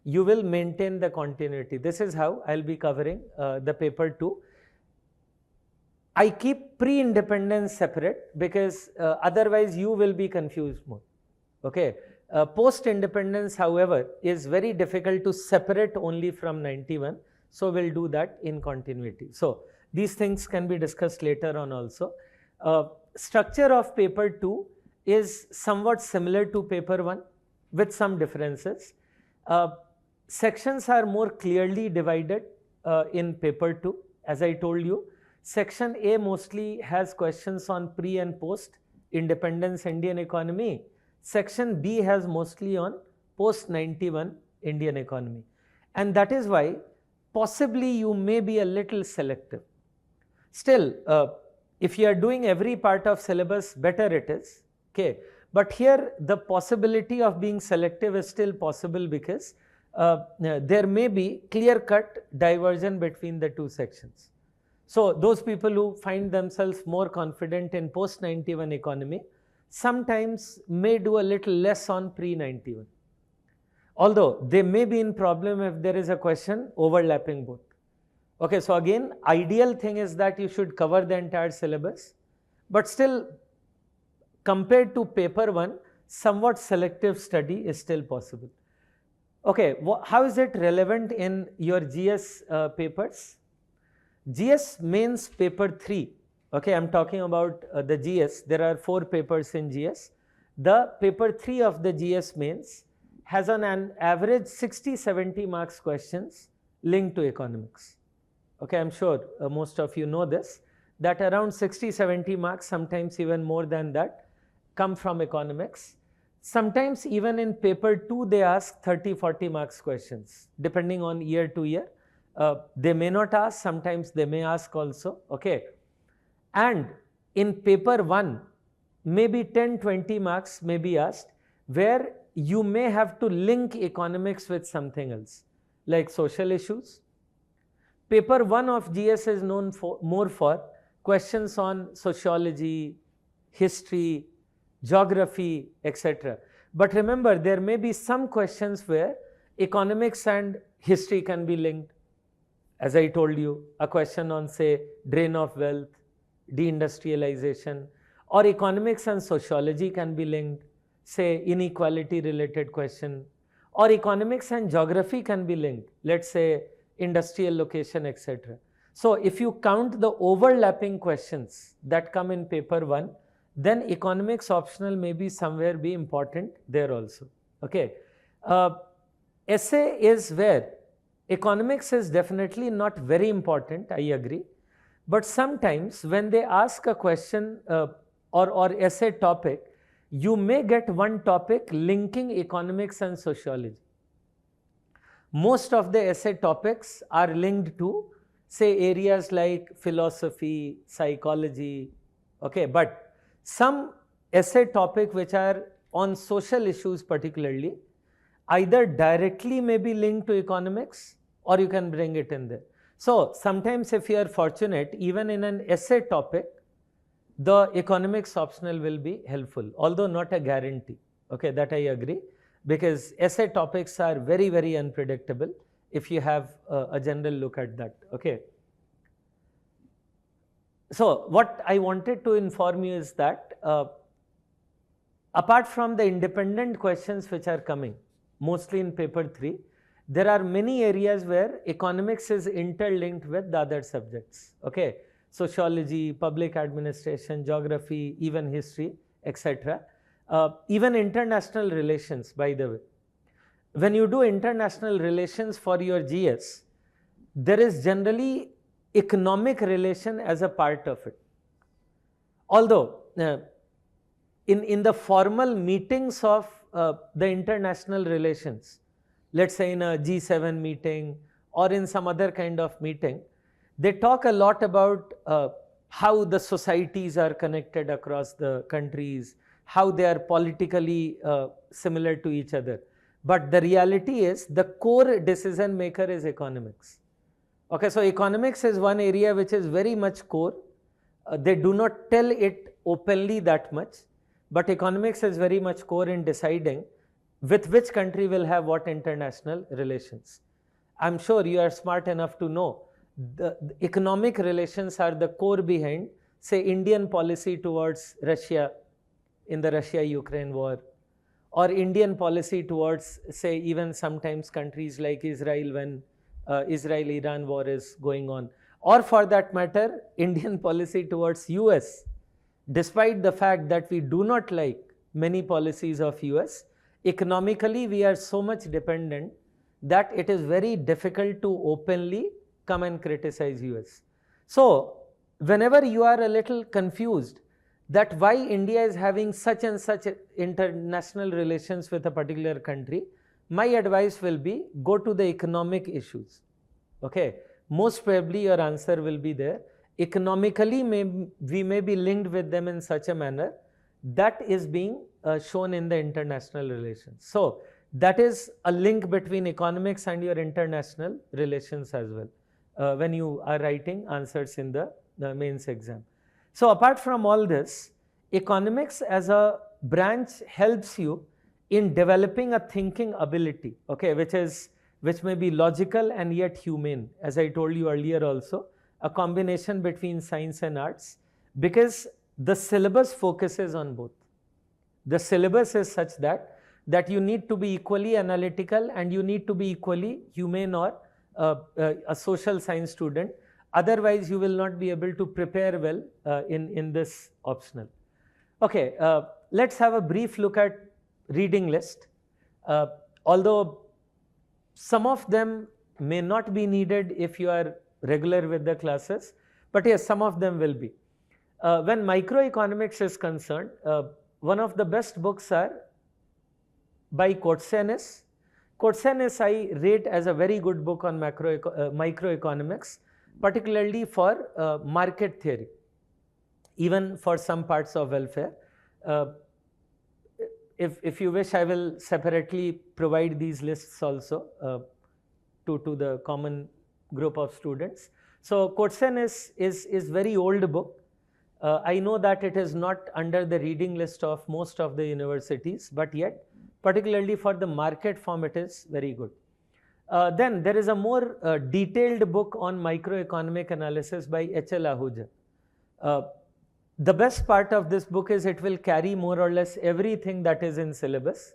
you will maintain the continuity. This is how I'll be covering the paper 2. I keep pre-independence separate because otherwise you will be confused more. Okay. Post-independence, however, is very difficult to separate only from 91. So we'll do that in continuity. So these things can be discussed later on also. Structure of paper 2 is somewhat similar to paper 1 with some differences. Sections are more clearly divided in paper 2. As I told you, section A mostly has questions on pre and post independence Indian economy. Section B has mostly on post 91 Indian economy. And that is why possibly you may be a little selective. Still, if you are doing every part of syllabus, better it is. Okay. But here the possibility of being selective is still possible because there may be clear-cut diversion between the two sections. So those people who find themselves more confident in post-91 economy sometimes may do a little less on pre-91. Although they may be in problem if there is a question overlapping both. Okay, so again, ideal thing is that you should cover the entire syllabus, but still compared to paper 1, somewhat selective study is still possible. Okay, how is it relevant in your GS papers? GS mains paper 3. Okay, I'm talking about the GS. There are 4 papers in GS. The paper 3 of the GS mains has on an average 60-70 marks questions linked to economics. Okay, I'm sure most of you know this, that around 60-70 marks, sometimes even more than that, come from economics. Sometimes even in paper 2, they ask 30-40 marks questions, depending on year to year. They may not ask, sometimes they may ask also. Okay. And in paper 1, maybe 10-20 marks may be asked, where you may have to link economics with something else, like social issues. Paper 1 of GS is known more for questions on sociology, history, geography, etc. But remember, there may be some questions where economics and history can be linked. As I told you, a question on, say, drain of wealth, deindustrialization, or economics and sociology can be linked, say, inequality related question, or economics and geography can be linked, let's say, industrial location, etc. So if you count the overlapping questions that come in paper 1, then economics optional may be somewhere be important there also. Okay. Essay is where economics is definitely not very important, I agree. But sometimes when they ask a question or essay topic, you may get one topic linking economics and sociology. Most of the essay topics are linked to, say, areas like philosophy, psychology, okay, but some essay topic which are on social issues particularly, either directly may be linked to economics or you can bring it in there. So sometimes if you are fortunate, even in an essay topic, the economics optional will be helpful, although not a guarantee, okay, that I agree. Because essay topics are very, very unpredictable if you have a general look at that. Okay. So what I wanted to inform you is that apart from the independent questions which are coming, mostly in paper 3, there are many areas where economics is interlinked with the other subjects. Okay. Sociology, public administration, geography, even history, etc. Even international relations, by the way. When you do international relations for your GS, there is generally economic relation as a part of it. Although in the formal meetings of the international relations, let's say in a G7 meeting or in some other kind of meeting, they talk a lot about how the societies are connected across the countries, how they are politically similar to each other. But the reality is the core decision maker is economics. Okay, so economics is one area which is very much core. They do not tell it openly that much, but economics is very much core in deciding with which country will have what international relations. I'm sure you are smart enough to know the economic relations are the core behind, say, Indian policy towards Russia in the Russia-Ukraine war, or Indian policy towards, say, even sometimes countries like Israel when Israel-Iran war is going on, or for that matter, Indian policy towards US. Despite the fact that we do not like many policies of US, economically we are so much dependent that it is very difficult to openly come and criticize US. So whenever you are a little confused that why India is having such and such international relations with a particular country, my advice will be go to the economic issues. Okay, most probably your answer will be there. Economically, we may be linked with them in such a manner that is being shown in the international relations. So that is a link between economics and your international relations as well when you are writing answers in the mains exam. So apart from all this, economics as a branch helps you in developing a thinking ability, okay, which may be logical and yet humane, as I told you earlier also, a combination between science and arts, because the syllabus focuses on both. The syllabus is such that you need to be equally analytical and you need to be equally humane or a social science student. Otherwise, you will not be able to prepare well in this optional. Okay, let's have a brief look at reading list. Although some of them may not be needed if you are regular with the classes, but yes, some of them will be. When microeconomics is concerned, one of the best books are by Kotsenis. Kotsenis I rate as a very good book on microeconomics, particularly for market theory, even for some parts of welfare. If you wish, I will separately provide these lists also to the common group of students. So Kotsenis is very old book. I know that it is not under the reading list of most of the universities, but yet, particularly for the market form, it is very good. Then there is a more detailed book on microeconomic analysis by H.L. Ahuja. The best part of this book is it will carry more or less everything that is in syllabus,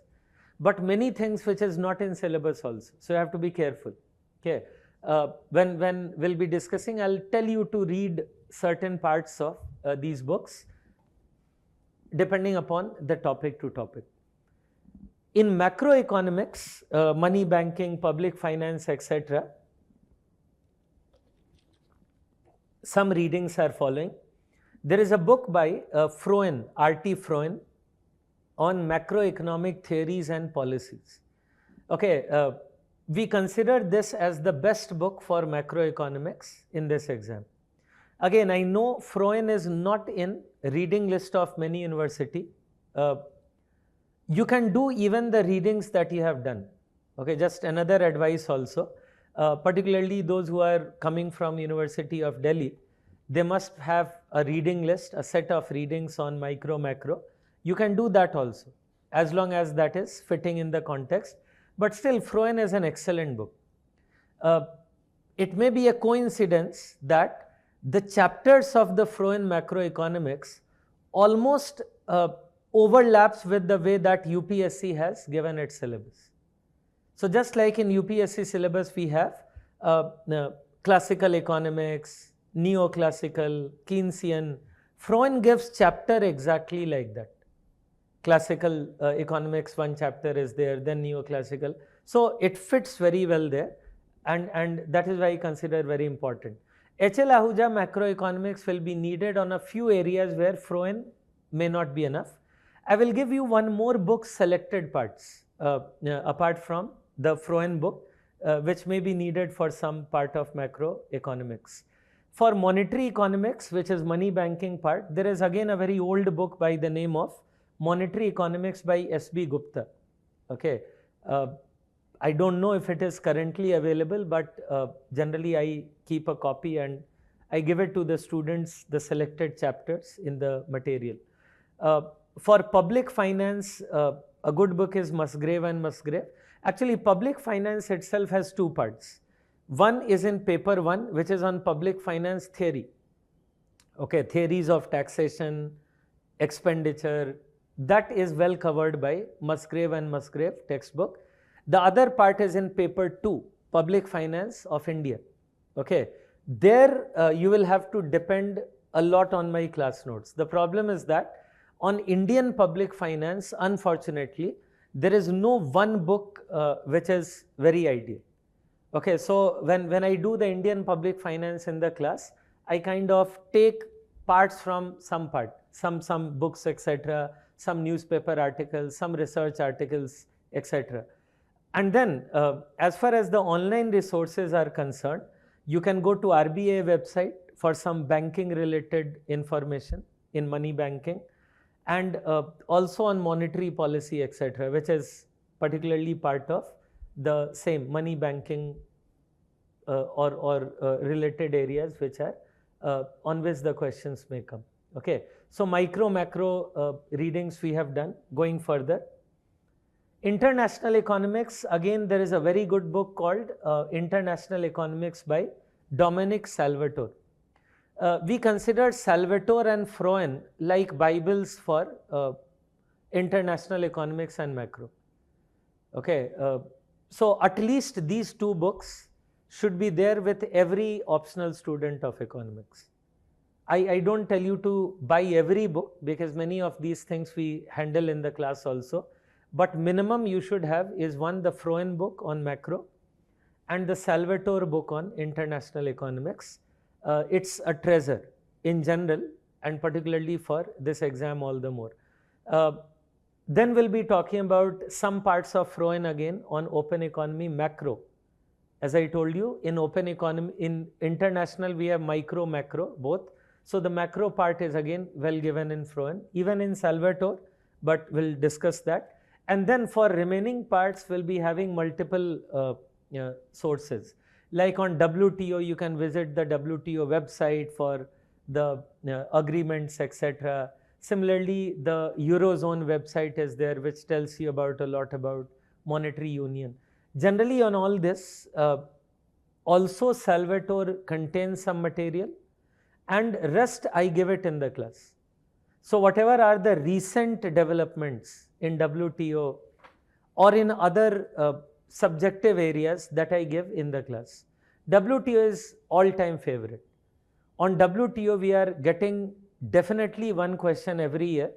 but many things which is not in syllabus also. So you have to be careful. Okay. When we'll be discussing, I'll tell you to read certain parts of these books depending upon the topic to topic. In macroeconomics, money banking, public finance, etc., some readings are following. There is a book by Froen, R.T. Froen, on macroeconomic theories and policies. Okay, we consider this as the best book for macroeconomics in this exam. Again, I know Froen is not in reading list of many university. You can do even the readings that you have done. Okay, just another advice also, particularly those who are coming from University of Delhi, they must have a reading list, a set of readings on micro, macro. You can do that also, as long as that is fitting in the context. But still, Froen is an excellent book. It may be a coincidence that the chapters of the Froen macroeconomics almost overlaps with the way that UPSC has given its syllabus. So just like in UPSC syllabus, we have classical economics, neoclassical, Keynesian. Froen gives chapter exactly like that. Classical economics, one chapter is there, then neoclassical. So it fits very well there. and that is why I consider very important. HL Ahuja macroeconomics will be needed on a few areas where Froen may not be enough. I will give you one more book, selected parts, apart from the Froen book, which may be needed for some part of macroeconomics. For monetary economics, which is money banking part, there is again a very old book by the name of Monetary Economics by S.B. Gupta. Okay. I don't know if it is currently available, but generally I keep a copy and I give it to the students, the selected chapters in the material. For public finance, a good book is Musgrave and Musgrave. Actually, public finance itself has two parts. One is in paper 1, which is on public finance theory. Okay, theories of taxation, expenditure, that is well covered by Musgrave and Musgrave textbook. The other part is in paper 2, Public Finance of India. Okay, there you will have to depend a lot on my class notes. The problem is that on Indian public finance, unfortunately, there is no one book which is very ideal. Okay, so when I do the Indian public finance in the class, I kind of take parts from some part, some books, etc., some newspaper articles, some research articles, etc. And then, as far as the online resources are concerned, you can go to RBI website for some banking related information in money banking, and also on monetary policy, etc., which is particularly part of the same money banking or related areas which are on which the questions may come. Okay, so micro macro readings we have done. Going further, international economics, again there is a very good book called International Economics by Dominic Salvatore. We consider Salvatore and Froen like Bibles for international economics and macro. Okay, so at least these two books should be there with every optional student of economics. I don't tell you to buy every book because many of these things we handle in the class also, but minimum you should have is one, the Froen book on macro and the Salvatore book on international economics. It's a treasure in general and particularly for this exam all the more. Then we'll be talking about some parts of Froen again on open economy macro. As I told you, in open economy, in international we have micro, macro both. So the macro part is again well given in Froen, even in Salvatore, but we'll discuss that. And then for remaining parts, we'll be having multiple sources. Like on WTO, you can visit the WTO website for the agreements, etc. Similarly, the Eurozone website is there, which tells you about a lot about monetary union. Generally on all this, also Salvatore contains some material and rest I give it in the class. So whatever are the recent developments in WTO or in other subjective areas that I give in the class. WTO is all-time favorite. On WTO, we are getting definitely one question every year,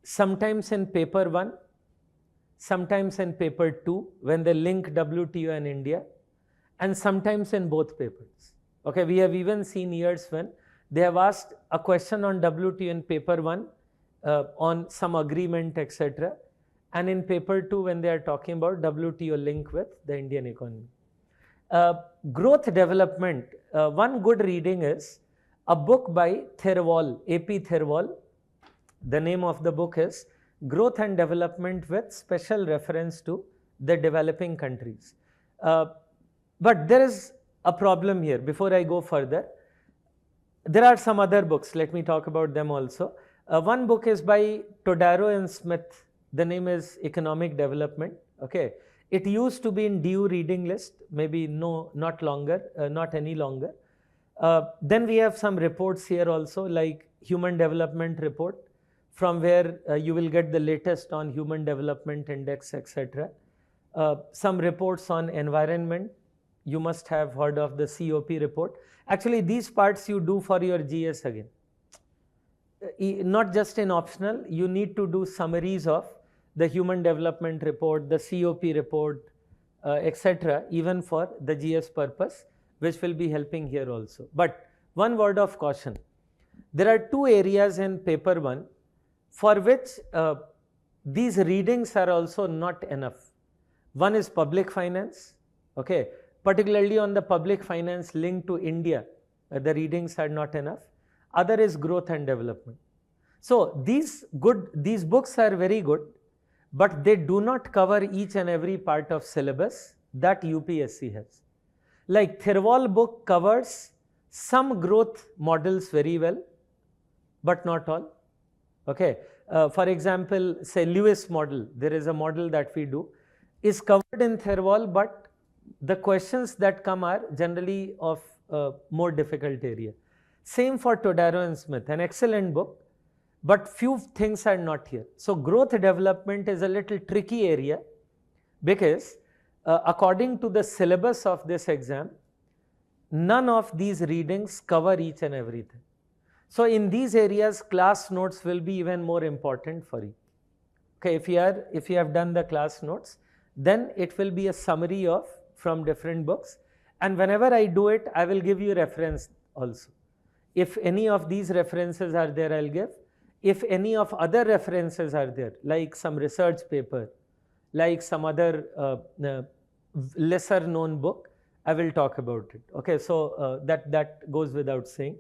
sometimes in paper 1, sometimes in paper 2 when they link WTO and India, and sometimes in both papers. Okay, we have even seen years when they have asked a question on WTO in paper 1 on some agreement, etc. And in paper 2 when they are talking about WTO link with the Indian economy. Growth development, one good reading is a book by Therwal, A.P. Therwal. The name of the book is Growth and Development with special reference to the developing countries. But there is a problem here. Before I go further, there are some other books. Let me talk about them also. One book is by Todaro and Smith. The name is Economic Development. Okay, it used to be in DU reading list. Maybe no, not longer, not any longer. Then we have some reports here also, like Human Development Report, from where you will get the latest on Human Development Index, etc. Some reports on environment. You must have heard of the COP report. Actually, these parts you do for your GS again. Not just in optional, you need to do summaries of the Human Development Report, the COP report, etc., even for the GS purpose, which will be helping here also. But one word of caution, there are two areas in paper 1 for which these readings are also not enough. One is public finance, okay, particularly on the public finance linked to India, the readings are not enough. Other is growth and development. So these books are very good, but they do not cover each and every part of syllabus that UPSC has. Like Thirwal book covers some growth models very well, but not all. Okay. For example, say Lewis model, there is a model that we do, is covered in Thirwal, but the questions that come are generally of more difficult area. Same for Todaro and Smith, an excellent book, but few things are not here. So growth development is a little tricky area because according to the syllabus of this exam, none of these readings cover each and everything. So in these areas, class notes will be even more important for you. Okay, if you have done the class notes, then it will be a summary of from different books, and whenever I do it, I will give you reference also. If any of these references are there, I'll give. If any of other references are there, like some research paper, like some other lesser known book, I will talk about it. Okay, so that goes without saying.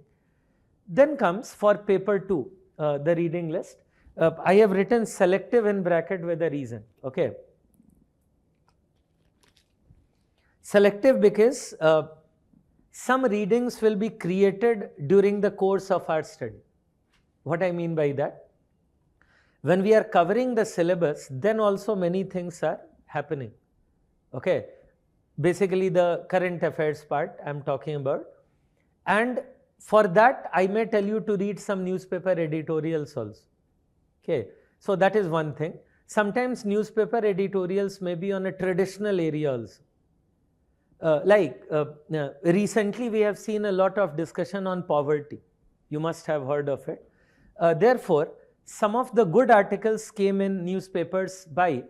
Then comes for paper 2, the reading list. I have written selective in bracket with a reason. Okay. Selective because some readings will be created during the course of our study. What I mean by that? When we are covering the syllabus, then also many things are happening. Okay. Basically the current affairs part I am talking about. And for that, I may tell you to read some newspaper editorials also. Okay. So that is one thing. Sometimes newspaper editorials may be on a traditional area also. Recently we have seen a lot of discussion on poverty. You must have heard of it. Therefore, some of the good articles came in newspapers by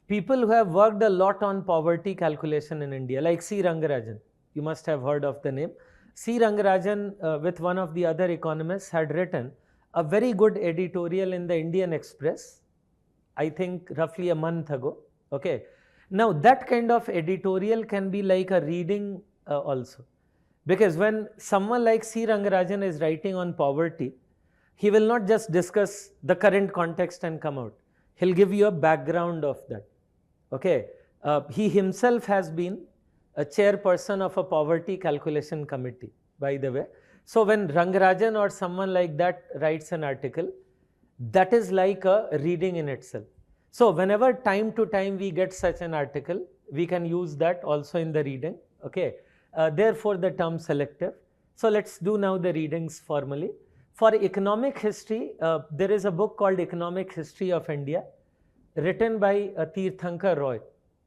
people who have worked a lot on poverty calculation in India, like C. Rangarajan. You must have heard of the name. C. Rangarajan, with one of the other economists, had written a very good editorial in the Indian Express, I think roughly a month ago. Okay. Now that kind of editorial can be like a reading also, because when someone like C. Rangarajan is writing on poverty, he will not just discuss the current context and come out. He'll give you a background of that. Okay. He himself has been a chairperson of a poverty calculation committee, by the way. So when Rangarajan or someone like that writes an article, that is like a reading in itself. So whenever time to time we get such an article, we can use that also in the reading. Okay. Therefore the term selective. So let's do now the readings formally. For economic history, there is a book called Economic History of India, written by Tirthankar Roy.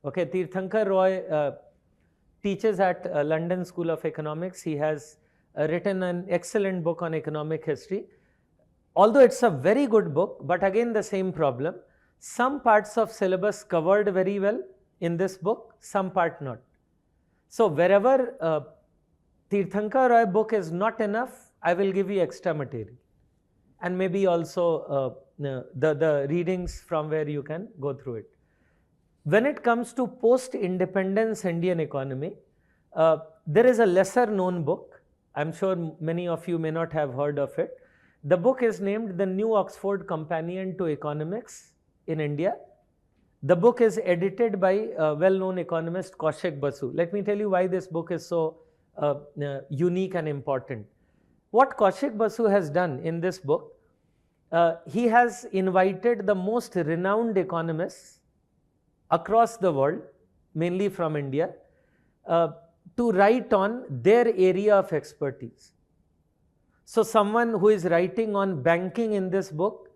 Okay, Tirthankar Roy teaches at London School of Economics. He has written an excellent book on economic history. Although it's a very good book, but again the same problem. Some parts of syllabus covered very well in this book, some part not. So wherever Tirthankar Roy book is not enough, I will give you extra material, and maybe also the readings from where you can go through it. When it comes to post-independence Indian economy, there is a lesser known book. I'm sure many of you may not have heard of it. The book is named The New Oxford Companion to Economics in India. The book is edited by a well-known economist Kaushik Basu. Let me tell you why this book is so unique and important. What Kaushik Basu has done in this book, he has invited the most renowned economists across the world, mainly from India, to write on their area of expertise. So someone who is writing on banking in this book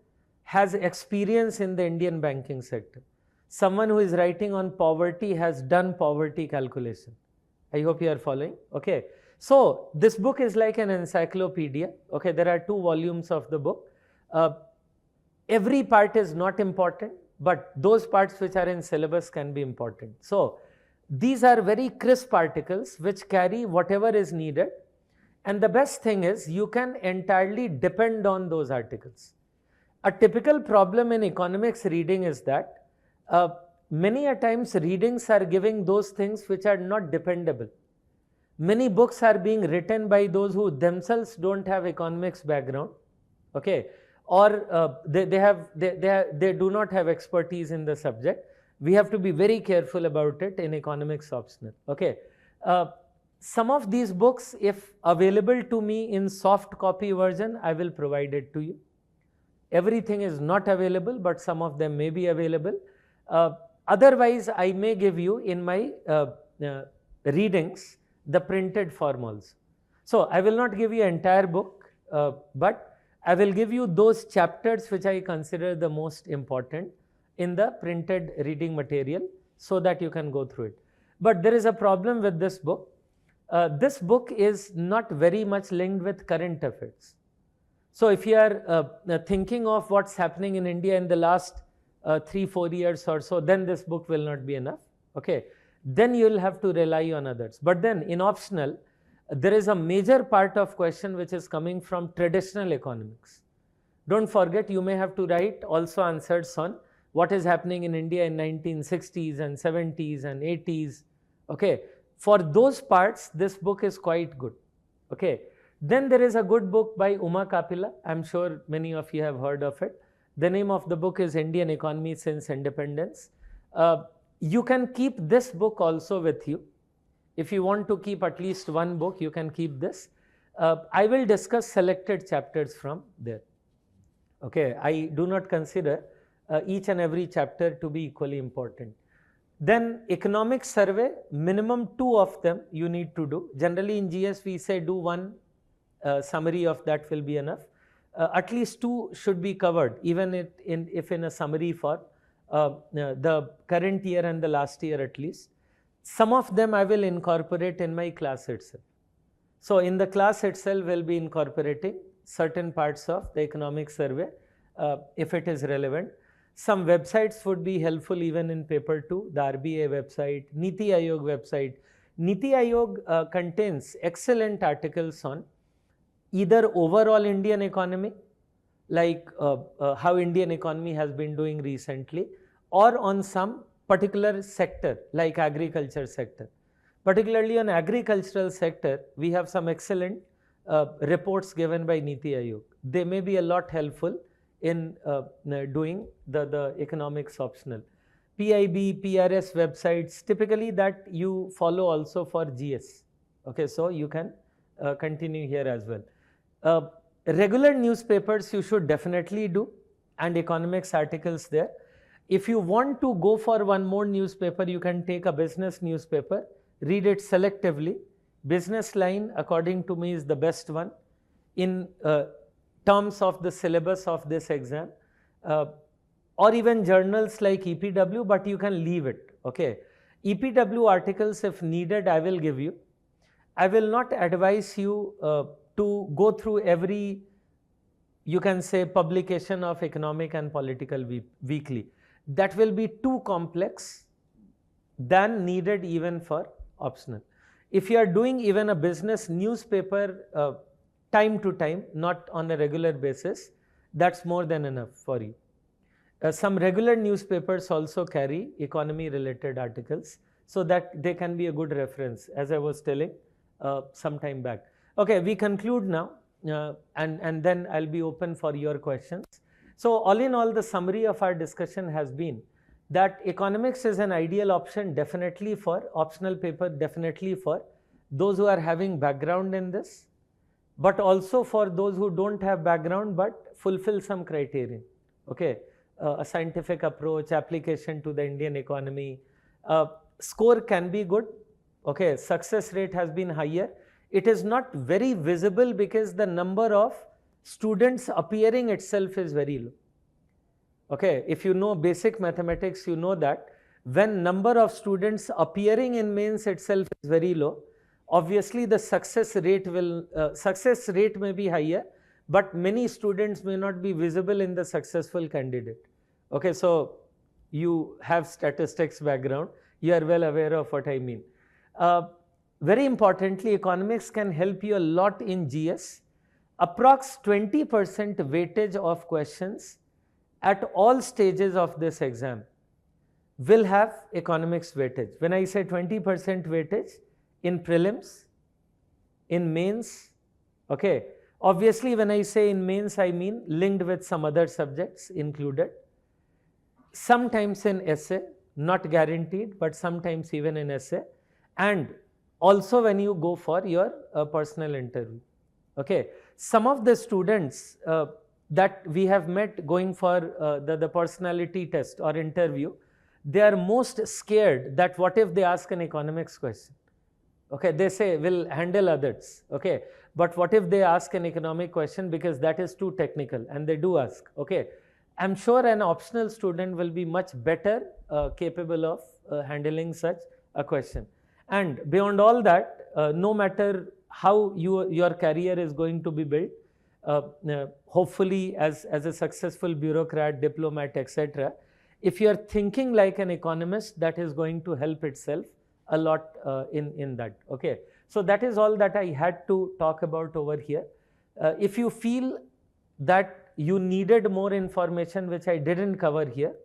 has experience in the Indian banking sector. Someone who is writing on poverty has done poverty calculation. I hope you are following. Okay. So this book is like an encyclopedia. Okay. There are 2 volumes of the book. Every part is not important, but those parts which are in syllabus can be important. So These are very crisp articles which carry whatever is needed. And the best thing is you can entirely depend on those articles. A typical problem in economics reading is that many a times readings are giving those things which are not dependable. Many books are being written by those who themselves don't have economics background, okay, or they do not have expertise in the subject. We have to be very careful about it in economics optional, okay. Some of these books, if available to me in soft copy version, I will provide it to you. Everything is not available, but some of them may be available. Otherwise, I may give you in my readings the printed form also. So I will not give you entire book, but I will give you those chapters which I consider the most important in the printed reading material so that you can go through it. But there is a problem with this book. This book is not very much linked with current affairs. So if you are thinking of what's happening in India in the last 3-4 years or so, then this book will not be enough, okay. Then you will have to rely on others. But then in optional, there is a major part of question which is coming from traditional economics. Don't forget, you may have to write also answers on what is happening in India in 1960s and 70s and 80s, okay. For those parts, this book is quite good, okay. Then there is a good book by Uma Kapila. I'm sure many of you have heard of it. The name of the book is Indian Economy Since Independence. You can keep this book also with you. If you want to keep at least one book, you can keep this. I will discuss selected chapters from there. Okay, I do not consider each and every chapter to be equally important. Then economic survey, minimum 2 of them you need to do. Generally in GS we say do one summary of that will be enough. At least 2 should be covered, even if in a summary for the current year and the last year at least. Some of them I will incorporate in my class itself. So in the class itself we'll be incorporating certain parts of the economic survey if it is relevant. Some websites would be helpful even in paper 2, the RBI website, Niti Aayog website. Niti Aayog contains excellent articles on either overall Indian economy, like how Indian economy has been doing recently, or on some particular sector like agriculture sector. Particularly on agricultural sector, we have some excellent reports given by Niti Aayog. They may be a lot helpful in doing the economics optional. PIB, PRS websites, typically that you follow also for GS. Okay, so you can continue here as well. Regular newspapers you should definitely do, and economics articles there. If you want to go for one more newspaper, you can take a business newspaper, read it selectively. Business Line, according to me, is the best one in terms of the syllabus of this exam, or even journals like EPW, but you can leave it, okay. EPW articles, if needed, I will give you. I will not advise you to go through every, you can say, publication of economic and political weekly. That will be too complex than needed even for optional. If you are doing even a business newspaper time to time, not on a regular basis, that's more than enough for you. Some regular newspapers also carry economy related articles, so that they can be a good reference, as I was telling some time back. Okay, we conclude now, and then I'll be open for your questions. So all in all, the summary of our discussion has been that economics is an ideal option definitely for optional paper, definitely for those who are having background in this, but also for those who don't have background but fulfill some criterion, okay. A scientific approach, application to the Indian economy. Score can be good, okay. Success rate has been higher. It is not very visible because the number of students appearing itself is very low, okay. If you know basic mathematics, you know that when number of students appearing in mains itself is very low, obviously the success rate may be higher, but many students may not be visible in the successful candidate, okay. So you have statistics background, You are well aware of what I mean. Very importantly, economics can help you a lot in GS. Approx 20% weightage of questions at all stages of this exam will have economics weightage. When I say 20% weightage, in prelims, in mains, okay. Obviously, when I say in mains, I mean linked with some other subjects included. Sometimes in essay, not guaranteed, but sometimes even in essay. And also when you go for your personal interview. Okay. Some of the students that we have met going for the personality test or interview, they are most scared that what if they ask an economics question? Okay, they say we'll handle others. Okay, but what if they ask an economic question, because that is too technical, and they do ask. Okay, I'm sure an optional student will be much better capable of handling such a question. And beyond all that, no matter how your career is going to be built, hopefully as a successful bureaucrat, diplomat, etc., if you are thinking like an economist, that is going to help itself a lot in that. Okay, so that is all that I had to talk about over here. If you feel that you needed more information which I didn't cover here,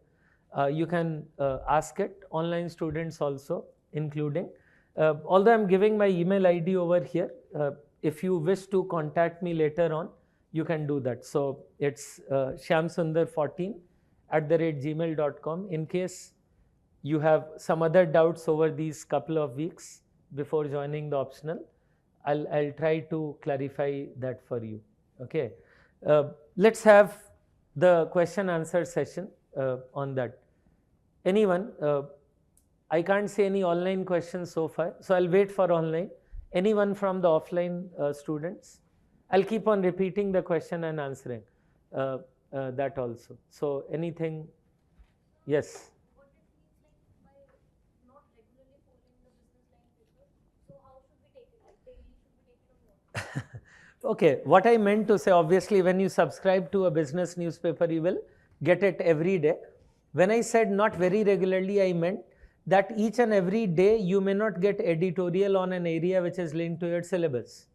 you can ask it. Online students also including. Although I'm giving my email ID over here, if you wish to contact me later on, you can do that. So it's shyamsundar14@gmail.com. In case you have some other doubts over these couple of weeks before joining the optional, I'll try to clarify that for you. Okay. Let's have the question answer session on that. Anyone? I can't see any online questions so far, so I'll wait for online. Anyone from the offline students? I'll keep on repeating the question and answering that also. So anything? Yes. What it means like by not regularly following the business line paper, so how should we take it? Like daily should we take it or what? Okay, what I meant to say, obviously when you subscribe to a business newspaper, you will get it every day. When I said not very regularly, I meant that each and every day you may not get editorial on an area which is linked to your syllabus.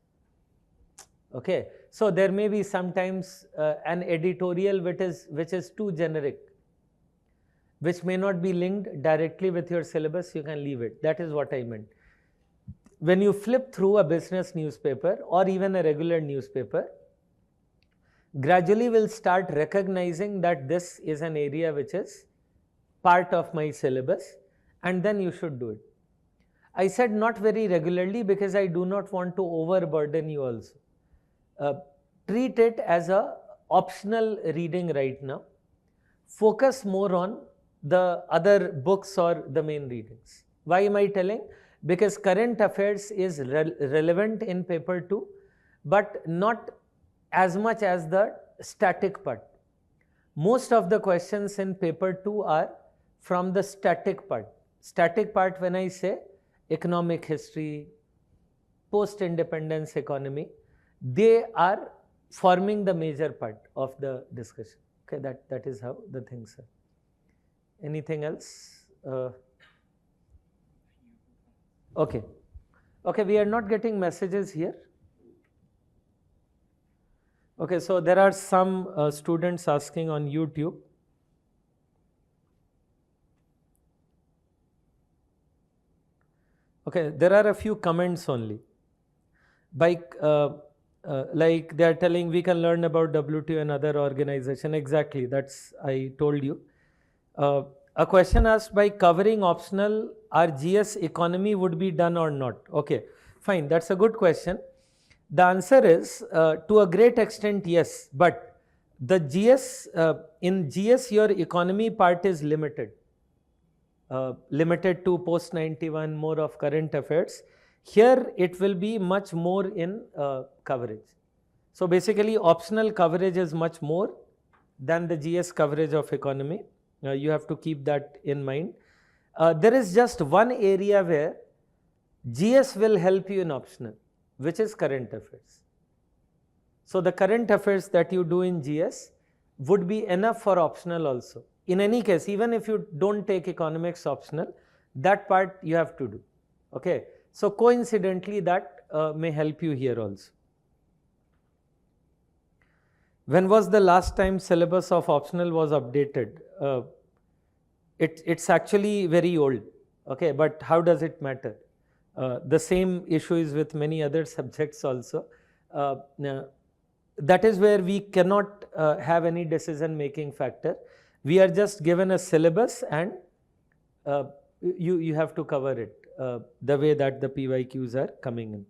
Okay, so there may be sometimes an editorial which is too generic, which may not be linked directly with your syllabus. You can leave it. That is what I meant. When you flip through a business newspaper or even a regular newspaper, gradually we'll start recognizing that this is an area which is part of my syllabus, and then you should do it. I said not very regularly because I do not want to overburden you also. Treat it as a optional reading right now. Focus more on the other books or the main readings. Why am I telling? Because current affairs is relevant in paper 2, but not as much as the static part. Most of the questions in paper 2 are from the static part. Static part, when I say economic history, post-independence economy, they are forming the major part of the discussion. Okay, that is how the things are. Anything else? Okay. Okay, we are not getting messages here. Okay, so there are some students asking on YouTube. Okay, there are a few comments only. Like they are telling we can learn about WTO and other organization. Exactly, that's I told you. A question asked, by covering optional, our GS economy would be done or not? Okay, fine, that's a good question. The answer is to a great extent yes, but the GS, in GS your economy part is limited. Limited to post 91, more of current affairs. Here it will be much more in coverage. So basically optional coverage is much more than the GS coverage of economy. You have to keep that in mind. There is just one area where GS will help you in optional, which is current affairs. So the current affairs that you do in GS would be enough for optional also. In any case, even if you don't take economics optional, That part you have to do. Okay. So coincidentally, that may help you here also. When was the last time syllabus of optional was updated? It's actually very old. Okay, but how does it matter? The same issue is with many other subjects also. Now, that is where we cannot have any decision making factor. We are just given a syllabus and you have to cover it the way that the PYQs are coming in.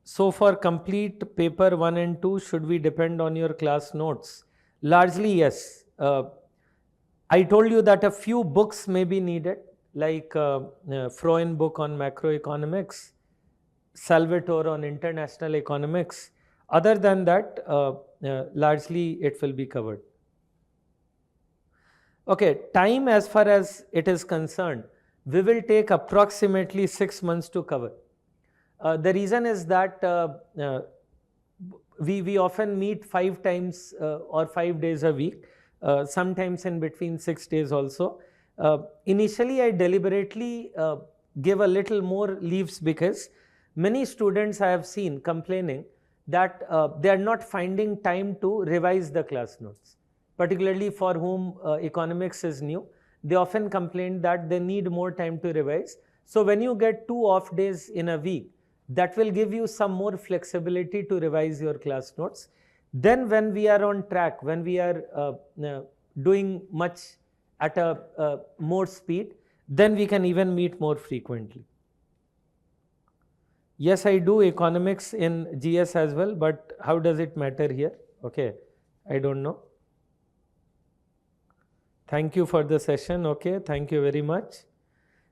So for complete paper 1 and 2, should we depend on your class notes? Largely yes. I told you that a few books may be needed, like Freund book on macroeconomics, Salvatore on international economics. Other than that, largely it will be covered. Okay, time as far as it is concerned, we will take approximately 6 months to cover. The reason is that we often meet 5 times or 5 days a week, sometimes in between 6 days also. Initially, I deliberately give a little more leaves because many students I have seen complaining that they are not finding time to revise the class notes, particularly for whom economics is new. They often complain that they need more time to revise. So when you get 2 off days in a week, that will give you some more flexibility to revise your class notes. Then when we are on track, when we are doing much at a more speed, then we can even meet more frequently. Yes, I do economics in GS as well, but how does it matter here? Okay, I don't know. Thank you for the session. Okay, thank you very much.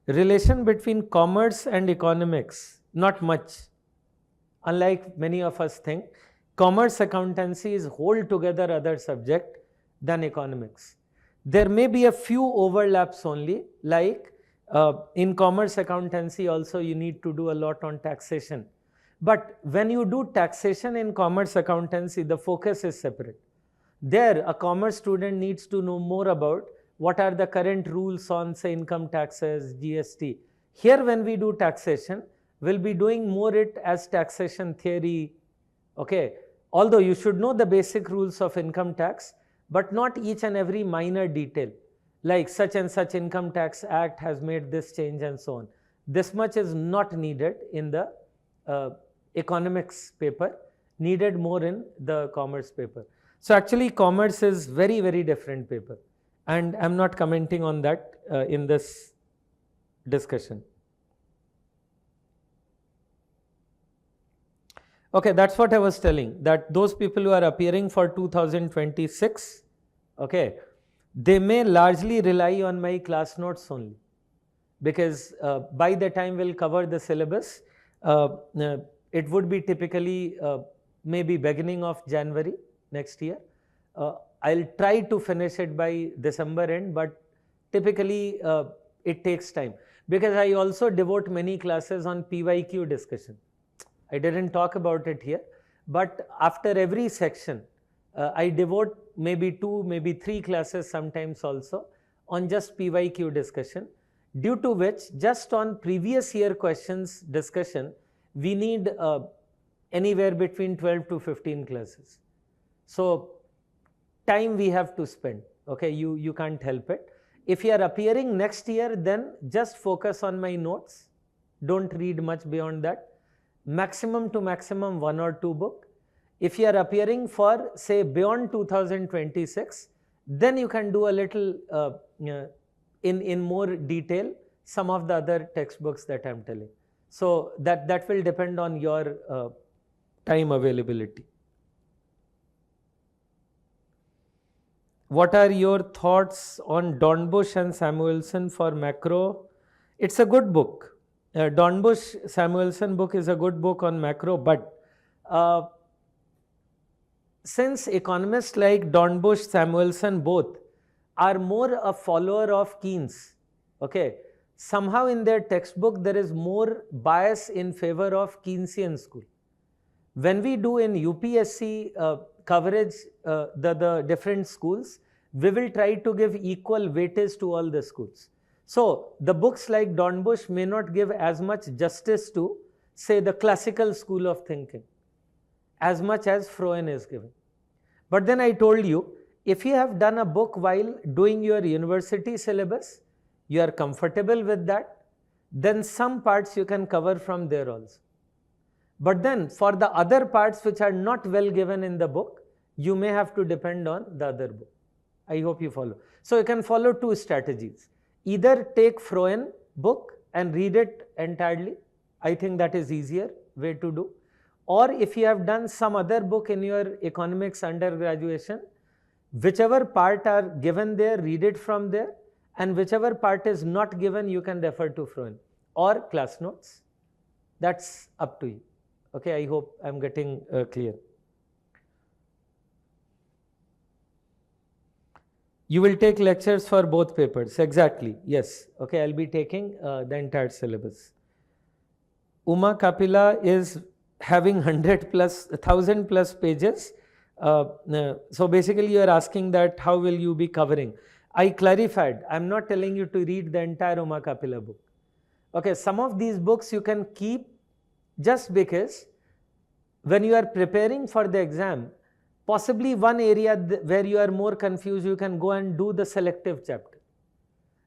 Relation between commerce and economics, not much. Unlike many of us think, commerce accountancy is whole together other subject than economics. There may be a few overlaps only, like in commerce accountancy also you need to do a lot on taxation. But when you do taxation in commerce accountancy, the focus is separate. There, a commerce student needs to know more about what are the current rules on, say, income taxes, GST. Here, when we do taxation, we'll be doing more it as taxation theory. Okay, although you should know the basic rules of income tax, but not each and every minor detail, like such and such income tax act has made this change and so on. This much is not needed in the economics paper, needed more in the commerce paper. So actually commerce is very, very different paper, and I'm not commenting on that in this discussion. Okay, that's what I was telling, that those people who are appearing for 2026, okay, they may largely rely on my class notes only, because by the time we'll cover the syllabus, it would be typically maybe beginning of January next year. I'll try to finish it by December end, but typically it takes time, because I also devote many classes on PYQ discussion. I didn't talk about it here, but after every section, I devote maybe 2, maybe 3 classes sometimes also on just PYQ discussion, due to which just on previous year questions discussion, we need anywhere between 12 to 15 classes. So time we have to spend, okay, you can't help it. If you are appearing next year, then just focus on my notes. Don't read much beyond that. Maximum to maximum 1 or 2 book. If you are appearing for, say, beyond 2026, then you can do a little in more detail some of the other textbooks that I am telling. So that will depend on your time availability. What are your thoughts on Dornbusch and Samuelson for macro? It's a good book. Dornbusch Samuelson book is a good book on macro, but since economists like Dornbusch, Samuelson both are more a follower of Keynes, okay, somehow in their textbook there is more bias in favor of Keynesian school. When we do in UPSC coverage the different schools, we will try to give equal weightage to all the schools. So the books like Dornbusch may not give as much justice to, say, the classical school of thinking as much as Froen is giving. But then I told you, if you have done a book while doing your university syllabus, you are comfortable with that, then some parts you can cover from there also. But then for the other parts which are not well given in the book, you may have to depend on the other book. I hope you follow. So you can follow two strategies. Either take Froen book and read it entirely. I think that is easier way to do. Or if you have done some other book in your economics undergraduation, whichever part are given there, read it from there, and whichever part is not given, you can refer to Froen or class notes. That's up to you. Okay, I hope I'm getting clear. You will take lectures for both papers. Exactly, yes. Okay, I'll be taking the entire syllabus. Uma Kapila is having 1,000 plus pages. So basically you are asking that how will you be covering? I clarified, I'm not telling you to read the entire Uma Kapila book. Okay, some of these books you can keep just because when you are preparing for the exam, possibly one area where you are more confused, you can go and do the selective chapter.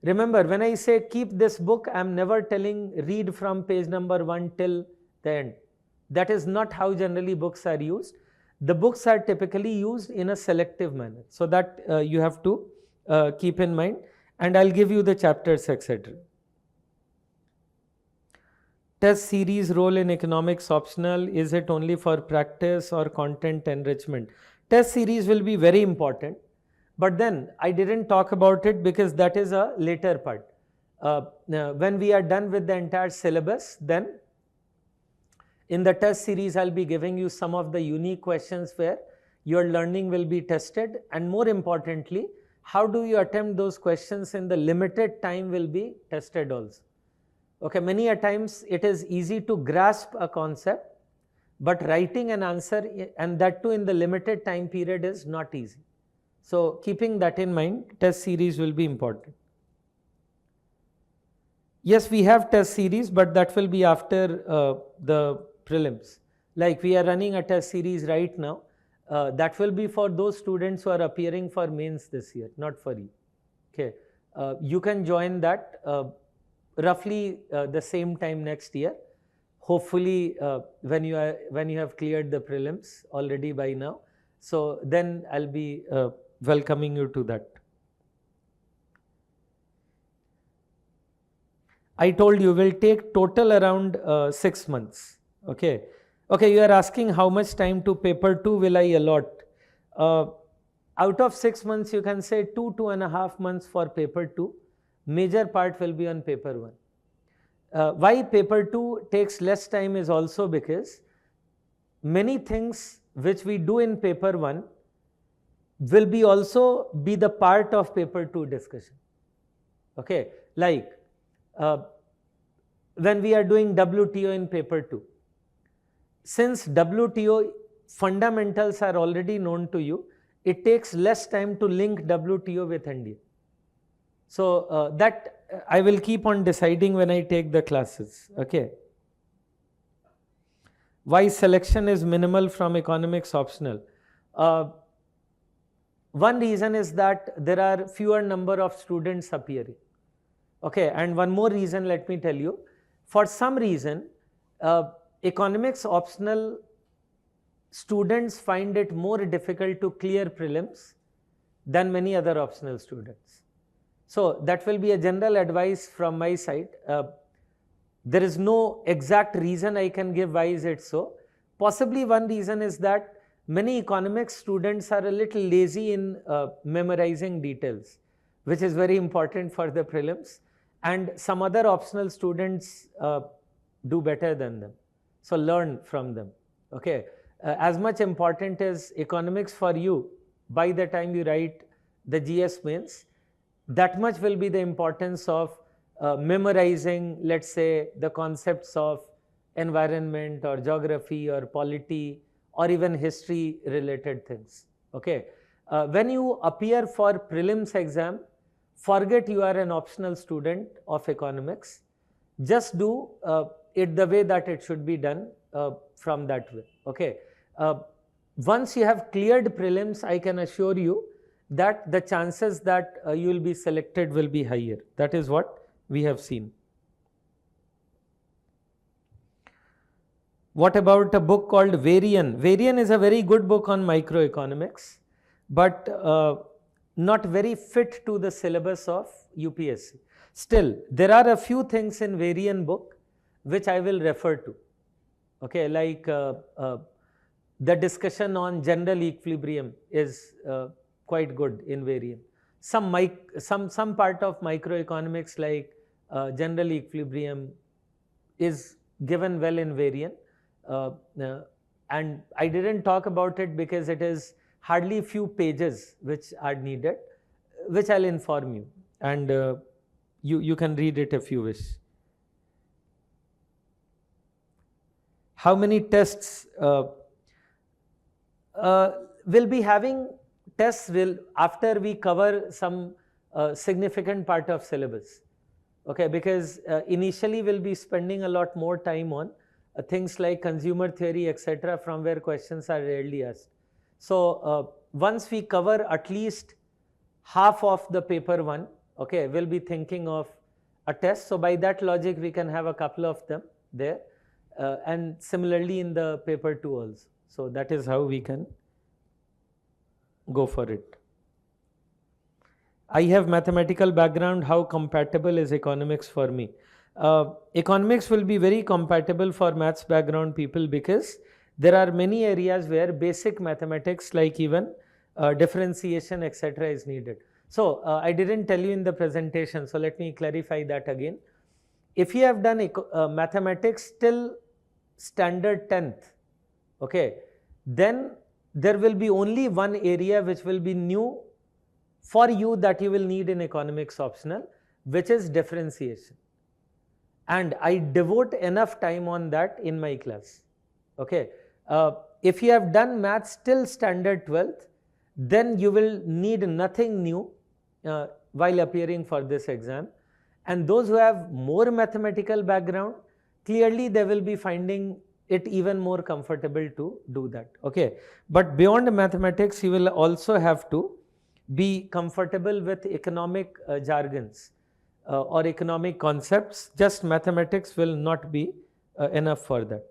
Remember, when I say keep this book, I am never telling read from page number 1 till the end. That is not how generally books are used. The books are typically used in a selective manner. So that you have to keep in mind, and I'll give you the chapters, etc. Test series role in economics optional. Is it only for practice or content enrichment? Test series will be very important, but then I didn't talk about it because that is a later part. When we are done with the entire syllabus, then in the test series, I'll be giving you some of the unique questions where your learning will be tested, and more importantly, how do you attempt those questions in the limited time will be tested also. Okay, many a times it is easy to grasp a concept, but writing an answer, and that too in the limited time period, is not easy. So keeping that in mind, test series will be important. Yes, we have test series, but that will be after the prelims. Like we are running a test series right now. That will be for those students who are appearing for mains this year, not for you. Okay, you can join that roughly the same time next year. Hopefully, when you have cleared the prelims already by now. So then I'll be welcoming you to that. I told you will take total around 6 months. Okay. Okay, you are asking how much time to paper 2 will I allot? Out of 6 months, you can say 2.5 months for paper 2. Major part will be on paper 1. Why paper 2 takes less time is also because many things which we do in paper 1 will be also be the part of paper 2 discussion. Okay, like when we are doing WTO in paper 2. Since WTO fundamentals are already known to you, it takes less time to link WTO with NDA. So that I will keep on deciding when I take the classes. Okay. Why selection is minimal from economics optional? One reason is that there are fewer number of students appearing. Okay, and one more reason, let me tell you. For some reason, economics optional students find it more difficult to clear prelims than many other optional students. So that will be a general advice from my side. There is no exact reason I can give why is it so. Possibly one reason is that many economics students are a little lazy in memorizing details, which is very important for the prelims, and some other optional students do better than them. So learn from them. Okay. As much important as economics for you by the time you write the GS mains, that much will be the importance of memorizing, let's say, the concepts of environment or geography or polity or even history related things. Okay. When you appear for prelims exam, forget you are an optional student of economics. Just do it the way that it should be done from that way. Okay. Once you have cleared prelims, I can assure you that the chances that you will be selected will be higher. That is what we have seen. What about a book called Varian? Varian is a very good book on microeconomics, but not very fit to the syllabus of UPSC. Still, there are a few things in Varian book which I will refer to. Okay, like the discussion on general equilibrium is quite good in Varian. Some part of microeconomics like general equilibrium is given well in Varian. And I didn't talk about it because it is hardly few pages which are needed, which I'll inform you, and you can read it if you wish. How many tests? We'll be having tests after we cover some significant part of syllabus. Okay, because initially we'll be spending a lot more time on things like consumer theory, etc., from where questions are rarely asked. So once we cover at least half of the paper 1, okay, we'll be thinking of a test. So by that logic, we can have a couple of them there, and similarly in the paper 2 also. So that is how we can go for it. I have mathematical background. How compatible is economics for me? Economics will be very compatible for maths background people because there are many areas where basic mathematics like even differentiation, etc., is needed. So I didn't tell you in the presentation, so let me clarify that again. If you have done mathematics till standard 10th, okay, then there will be only one area which will be new for you that you will need in economics optional, which is differentiation. And I devote enough time on that in my class. Okay. If you have done maths till standard 12th, then you will need nothing new while appearing for this exam. And those who have more mathematical background, clearly they will be finding it even more comfortable to do that. Okay. But beyond mathematics, you will also have to be comfortable with economic jargons. Or economic concepts. Just mathematics will not be enough for that.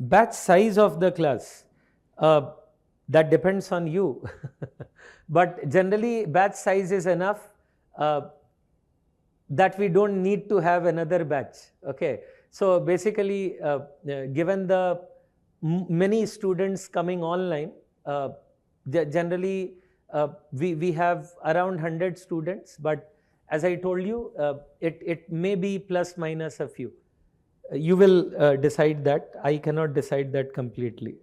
Batch size of the class, that depends on you. But generally batch size is enough that we don't need to have another batch. Okay. So basically given the many students coming online, generally we have around 100 students, but as I told you, it may be plus minus a few. You will decide that. I cannot decide that completely.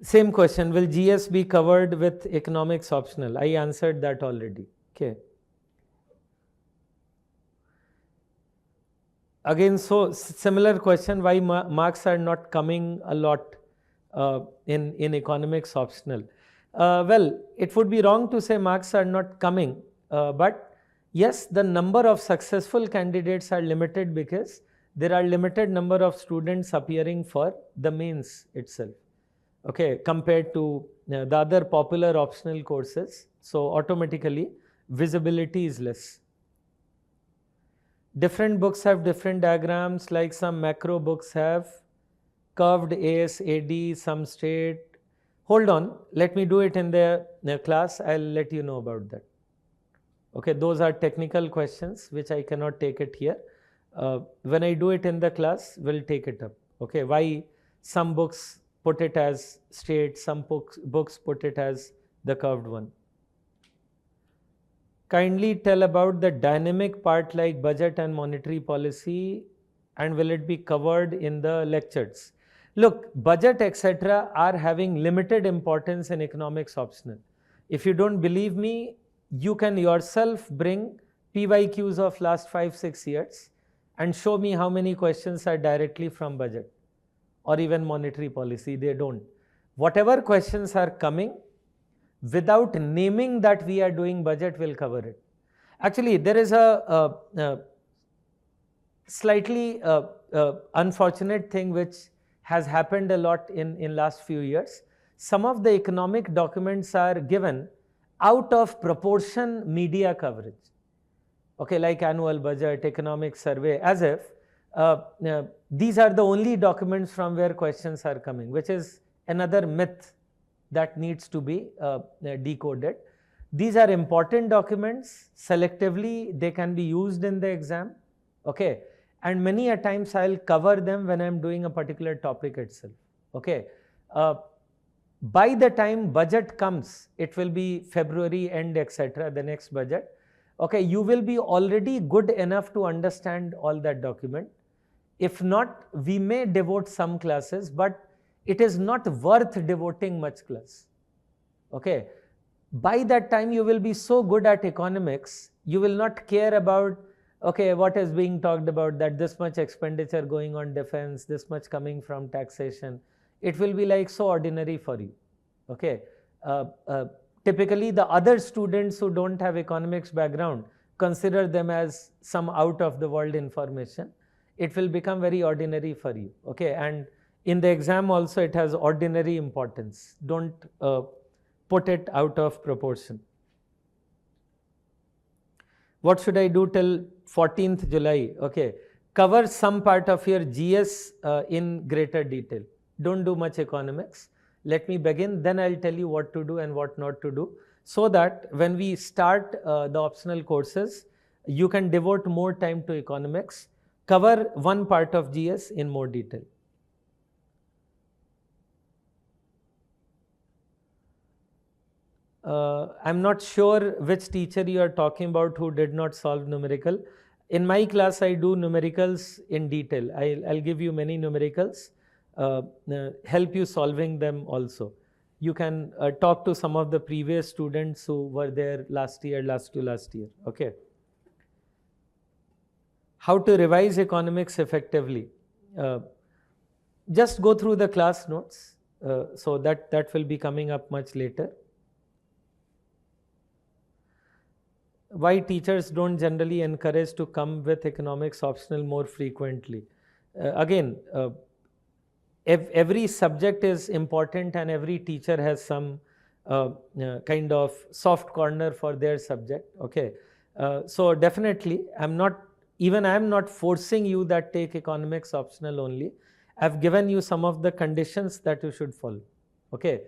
Same question, will GS be covered with economics optional? I answered that already. Okay. Again, so similar question, why marks are not coming a lot in economics optional? Well, it would be wrong to say marks are not coming, but yes, the number of successful candidates are limited because there are limited number of students appearing for the mains itself, okay, compared to the other popular optional courses. So automatically visibility is less. Different books have different diagrams, like some macro books have curved ASAD, some straight. Hold on, let me do it in the class. I'll let you know about that. Okay, those are technical questions which I cannot take it here. When I do it in the class, we'll take it up. Okay, why some books put it as straight, some books put it as the curved one. Kindly tell about the dynamic part like budget and monetary policy, and will it be covered in the lectures? Look, budget, etc. are having limited importance in economics optional. If you don't believe me, you can yourself bring PYQs of last 5-6 years and show me how many questions are directly from budget or even monetary policy. They don't. Whatever questions are coming, without naming that we are doing budget, we'll cover it. Actually, there is a slightly unfortunate thing which has happened a lot in last few years. Some of the economic documents are given out of proportion media coverage. Okay, like annual budget, economic survey, as if these are the only documents from where questions are coming, which is another myth that needs to be decoded. These are important documents. Selectively, they can be used in the exam. Okay, and many a times I'll cover them when I'm doing a particular topic itself. Okay, by the time budget comes, it will be February end, etc., the next budget. Okay, you will be already good enough to understand all that document. If not, we may devote some classes, but it is not worth devoting much class. Okay, by that time you will be so good at economics, you will not care about, okay, what is being talked about, that this much expenditure going on defense, this much coming from taxation. It will be like so ordinary for you. Okay, typically the other students who don't have economics background consider them as some out of the world information. It will become very ordinary for you. Okay, and in the exam also it has ordinary importance. Don't put it out of proportion. What should I do till 14th July? Okay, cover some part of your GS in greater detail. Don't do much economics. Let me begin, then I'll tell you what to do and what not to do, so that when we start the optional courses, you can devote more time to economics, cover one part of GS in more detail. I'm not sure which teacher you are talking about who did not solve numerical. In my class, I do numericals in detail. I'll give you many numericals, help you solving them also. You can talk to some of the previous students who were there last year, last year. Okay. How to revise economics effectively? Just go through the class notes. So that will be coming up much later. Why teachers don't generally encourage to come with economics optional more frequently? Again, every subject is important and every teacher has some kind of soft corner for their subject. Okay, so definitely I'm not forcing you that take economics optional only. I've given you some of the conditions that you should follow. Okay,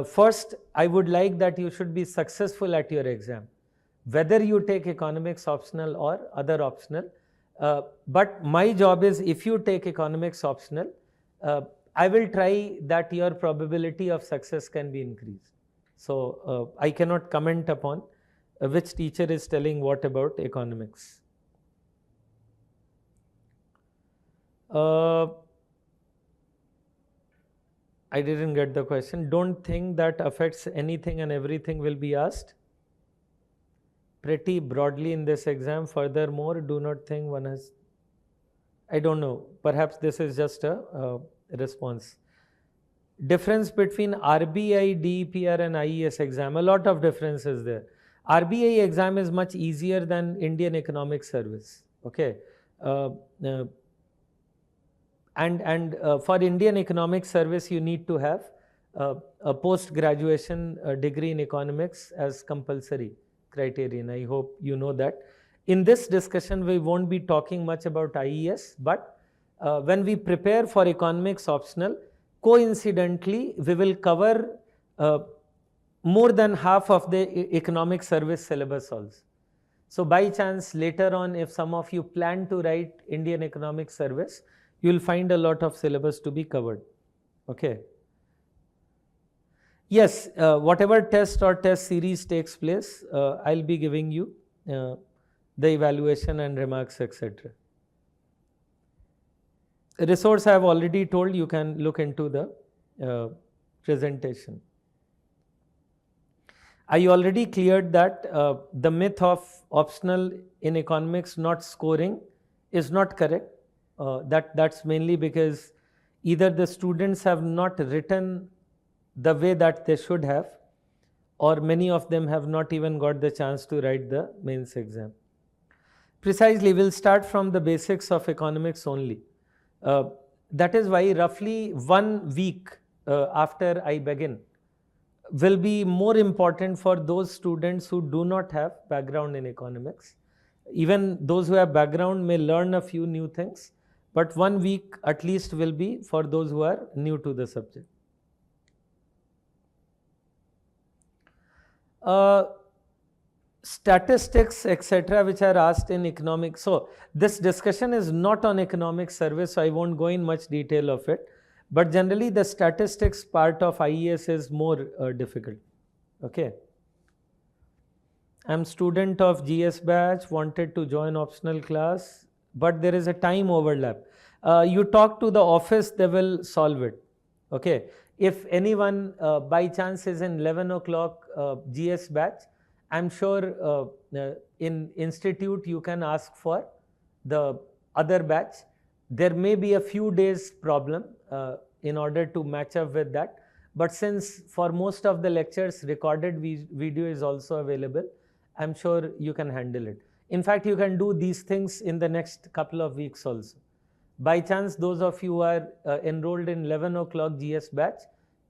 first I would like that you should be successful at your exam, whether you take economics optional or other optional. But my job is, if you take economics optional, I will try that your probability of success can be increased. So I cannot comment upon which teacher is telling what about economics. I didn't get the question. Don't think that affects anything and everything will be asked pretty broadly in this exam. Furthermore, do not think one has, I don't know, perhaps this is just a response. Difference between RBI, DEPR and IAS exam, a lot of differences there. RBI exam is much easier than Indian Economic Service. Okay, and for Indian Economic Service, you need to have a post-graduation degree in economics as compulsory criterion. I hope you know that. In this discussion, we won't be talking much about IES, but when we prepare for economics optional, coincidentally, we will cover more than half of the economic service syllabus also. So by chance, later on, if some of you plan to write Indian Economic Service, you will find a lot of syllabus to be covered. Okay. Yes, whatever test or test series takes place, I'll be giving you the evaluation and remarks, etc. Resource I have already told, you can look into the presentation. I already cleared that the myth of optional in economics not scoring is not correct. That's mainly because either the students have not written the way that they should have, or many of them have not even got the chance to write the mains exam. Precisely, we'll start from the basics of economics only. That is why roughly 1 week after I begin will be more important for those students who do not have background in economics. Even those who have background may learn a few new things, but 1 week at least will be for those who are new to the subject. Statistics, etc., which are asked in economics. So this discussion is not on economic survey, so I won't go in much detail of it. But generally, the statistics part of IAS is more difficult. Okay. I'm student of GS batch, wanted to join optional class, but there is a time overlap. You talk to the office, they will solve it. Okay. If anyone by chance is in 11 o'clock GS batch, I'm sure in institute you can ask for the other batch. There may be a few days problem in order to match up with that. But since for most of the lectures recorded video is also available, I'm sure you can handle it. In fact, you can do these things in the next couple of weeks also. By chance, those of you who are enrolled in 11 o'clock GS batch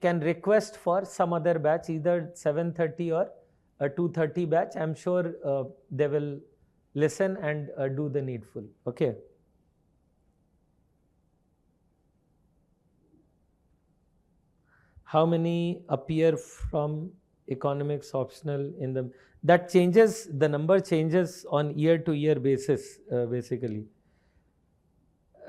can request for some other batch, either 7:30 or a 2:30 batch. I'm sure they will listen and do the needful. Okay. How many appear from economics optional in the, that changes, the number changes on year to year basis basically.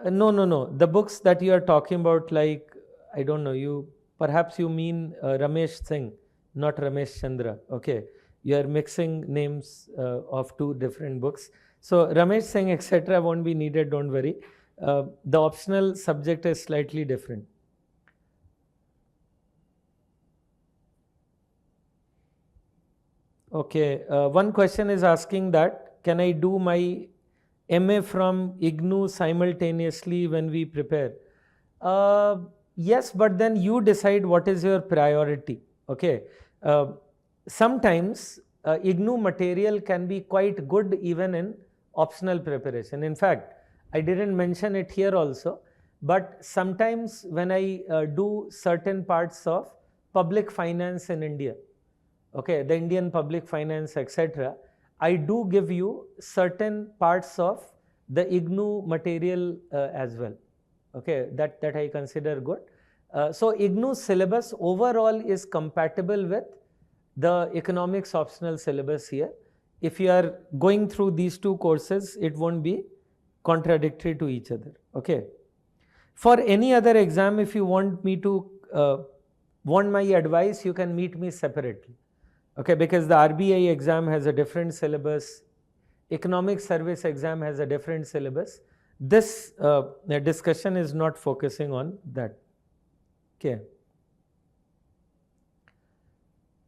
No. The books that you are talking about, like, I don't know, perhaps you mean Ramesh Singh, not Ramesh Chandra. Okay. You are mixing names of two different books. So Ramesh Singh, etc. won't be needed, don't worry. The optional subject is slightly different. Okay, one question is asking that, can I do my MA from IGNOU simultaneously when we prepare? Yes, but then you decide what is your priority. Okay. Sometimes IGNOU material can be quite good even in optional preparation. In fact, I didn't mention it here also, but sometimes when I do certain parts of public finance in India, okay, the Indian public finance, etc., I do give you certain parts of the IGNOU material as well. Okay, that I consider good. So IGNOU syllabus overall is compatible with the economics optional syllabus here. If you are going through these two courses, it won't be contradictory to each other. Okay. For any other exam, if you want me to want my advice, you can meet me separately. Okay, because the RBI exam has a different syllabus, economic service exam has a different syllabus. This discussion is not focusing on that. Okay.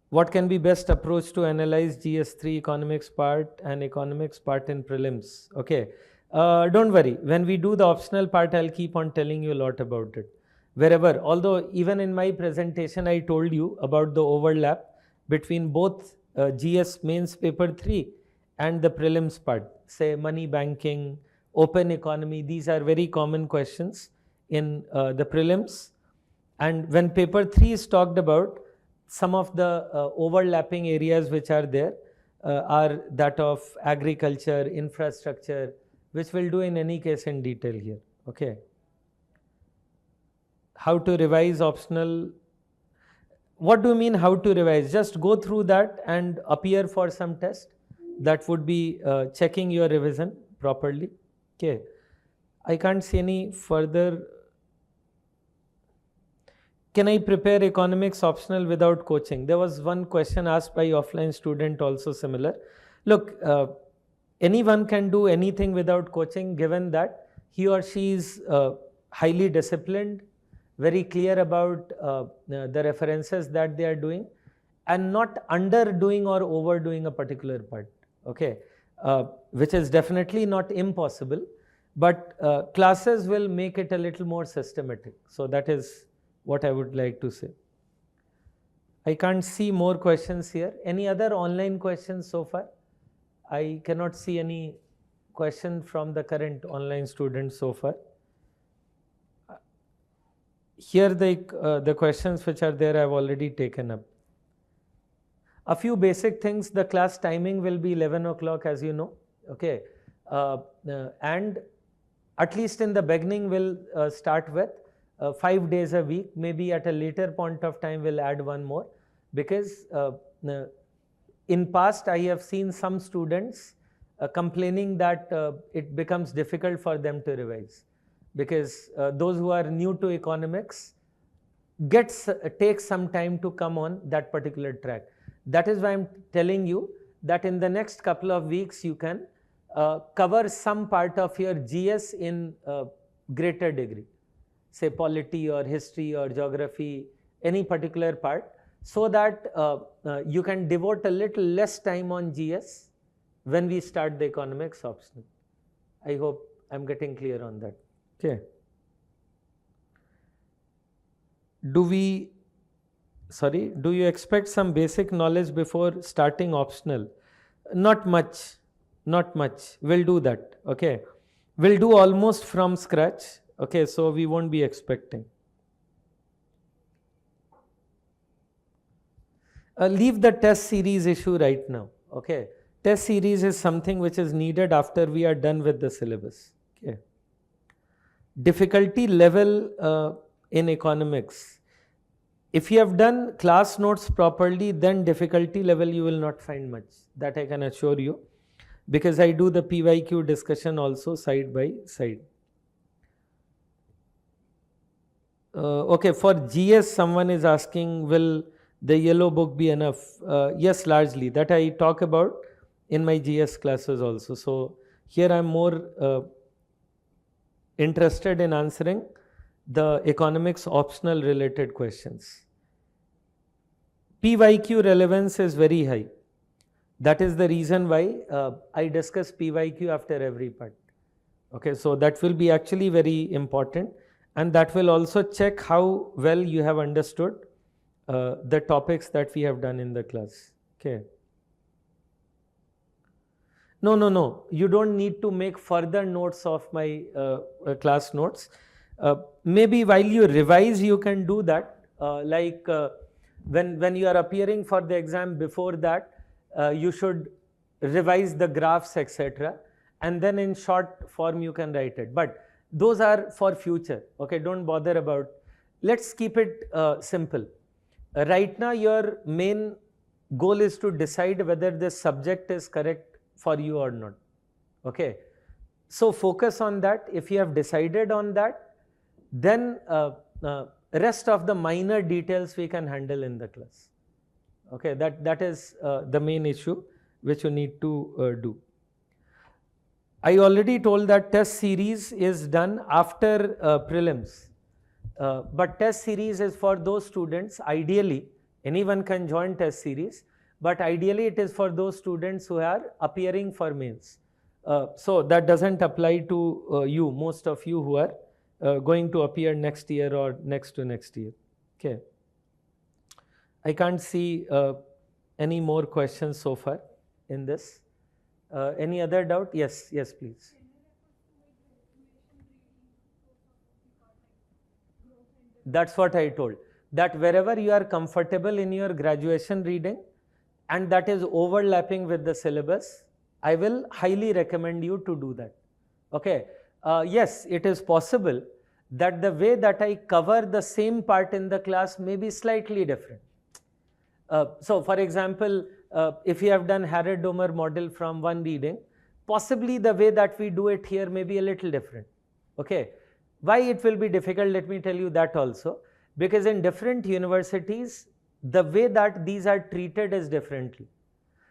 What can be best approach to analyze GS3 economics part and economics part in prelims? Okay, don't worry. When we do the optional part, I'll keep on telling you a lot about it. Wherever, although even in my presentation, I told you about the overlap between both GS mains paper 3 and the prelims part. Say money banking, open economy, these are very common questions in the prelims. And when paper 3 is talked about, some of the overlapping areas which are there are that of agriculture, infrastructure, which we'll do in any case in detail here. Okay. How to revise optional? What do you mean how to revise? Just go through that and appear for some test. That would be checking your revision properly. Okay. I can't see any further. Can I prepare economics optional without coaching? There was one question asked by offline student also similar. Look, anyone can do anything without coaching, given that he or she is highly disciplined, very clear about the references that they are doing, and not underdoing or overdoing a particular part. Okay, which is definitely not impossible, but classes will make it a little more systematic. So that is what I would like to say. I can't see more questions here. Any other online questions so far? I cannot see any question from the current online students so far. Here the questions which are there I have already taken up. A few basic things. The class timing will be 11 o'clock, as you know. Okay. And at least in the beginning we'll start with 5 days a week. Maybe at a later point of time we'll add one more, because in past I have seen some students complaining that it becomes difficult for them to revise, because those who are new to economics takes some time to come on that particular track. That is why I'm telling you that in the next couple of weeks you can cover some part of your GS in greater degree, say polity or history or geography, any particular part, so that you can devote a little less time on GS when we start the economics optional. I hope I'm getting clear on that. Okay. Do you expect some basic knowledge before starting optional? Not much. We'll do that. Okay. We'll do almost from scratch. Okay. So we won't be expecting. Leave the test series issue right now. Okay. Test series is something which is needed after we are done with the syllabus. Okay. Difficulty level in economics. If you have done class notes properly, then difficulty level you will not find much. That I can assure you, because I do the PYQ discussion also side by side. Okay, for GS someone is asking, will the yellow book be enough? Yes, largely. That I talk about in my GS classes also. So here I am more interested in answering the economics optional related questions. PYQ relevance is very high. That is the reason why I discuss PYQ after every part. Okay, so that will be actually very important, and that will also check how well you have understood the topics that we have done in the class. Okay. No. You don't need to make further notes of my class notes. Maybe while you revise, you can do that. When you are appearing for the exam, before that, you should revise the graphs, etc. And then in short form, you can write it. But those are for future. Okay, don't bother about. Let's keep it simple. Right now, your main goal is to decide whether this subject is correct for you or not. Okay. So focus on that. If you have decided on that, then rest of the minor details we can handle in the class. Okay, that is the main issue which you need to do. I already told that test series is done after prelims, but test series is for those students. Ideally, anyone can join test series, but ideally it is for those students who are appearing for mains. So that doesn't apply to you, most of you who are going to appear next year or next to next year. Okay. I can't see any more questions so far in this. Any other doubt? Yes, please. That's what I told. That wherever you are comfortable in your graduation reading and that is overlapping with the syllabus, I will highly recommend you to do that. Okay. Yes, it is possible that the way that I cover the same part in the class may be slightly different. So for example, if you have done Harrod-Domer model from one reading, possibly the way that we do it here may be a little different. Okay. Why it will be difficult, let me tell you that also. Because in different universities, the way that these are treated is differently.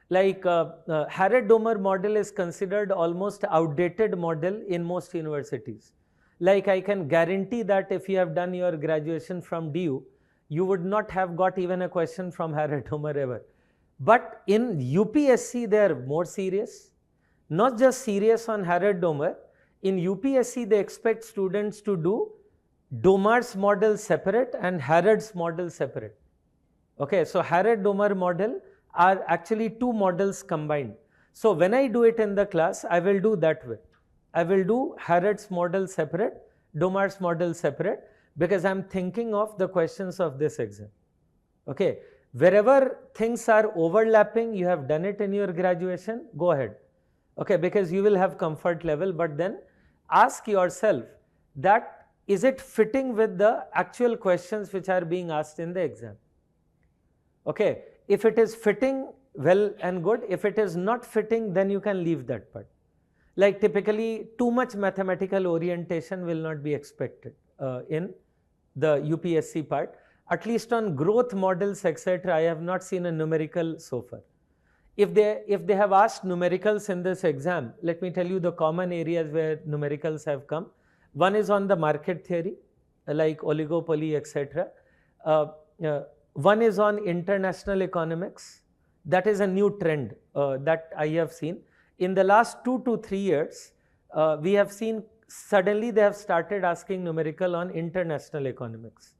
Like Harrod-Domer model is considered almost outdated model in most universities. Like I can guarantee that if you have done your graduation from DU, you would not have got even a question from Harrod-Domer ever. But in UPSC, they are more serious. Not just serious on Harrod-Domer. In UPSC, they expect students to do Domer's model separate and Harrod's model separate. Okay, so Harrod-Domer model are actually two models combined. So when I do it in the class, I will do that way. I will do Harrod's model separate, Domer's model separate, because I'm thinking of the questions of this exam. Okay, wherever things are overlapping, you have done it in your graduation, go ahead. Okay, because you will have comfort level, but then ask yourself that is it fitting with the actual questions which are being asked in the exam. Okay, if it is fitting, well and good. If it is not fitting, then you can leave that part. Like typically, too much mathematical orientation will not be expected in the UPSC part. At least on growth models, etc., I have not seen a numerical so far. If they have asked numericals in this exam, let me tell you the common areas where numericals have come. One is on the market theory, like oligopoly, etc. One is on international economics. That is a new trend that I have seen. In the last 2 to 3 years, we have seen suddenly they have started asking numerical on international economics,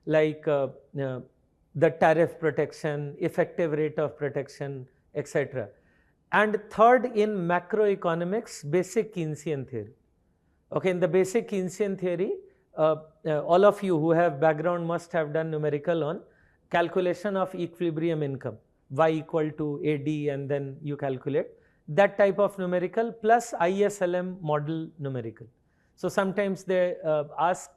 like the tariff protection, effective rate of protection, etc. And third, in macroeconomics, basic Keynesian theory. Okay, in the basic Keynesian theory, all of you who have background must have done numerical on calculation of equilibrium income, y equal to AD, and then you calculate that type of numerical plus ISLM model numerical. So sometimes they ask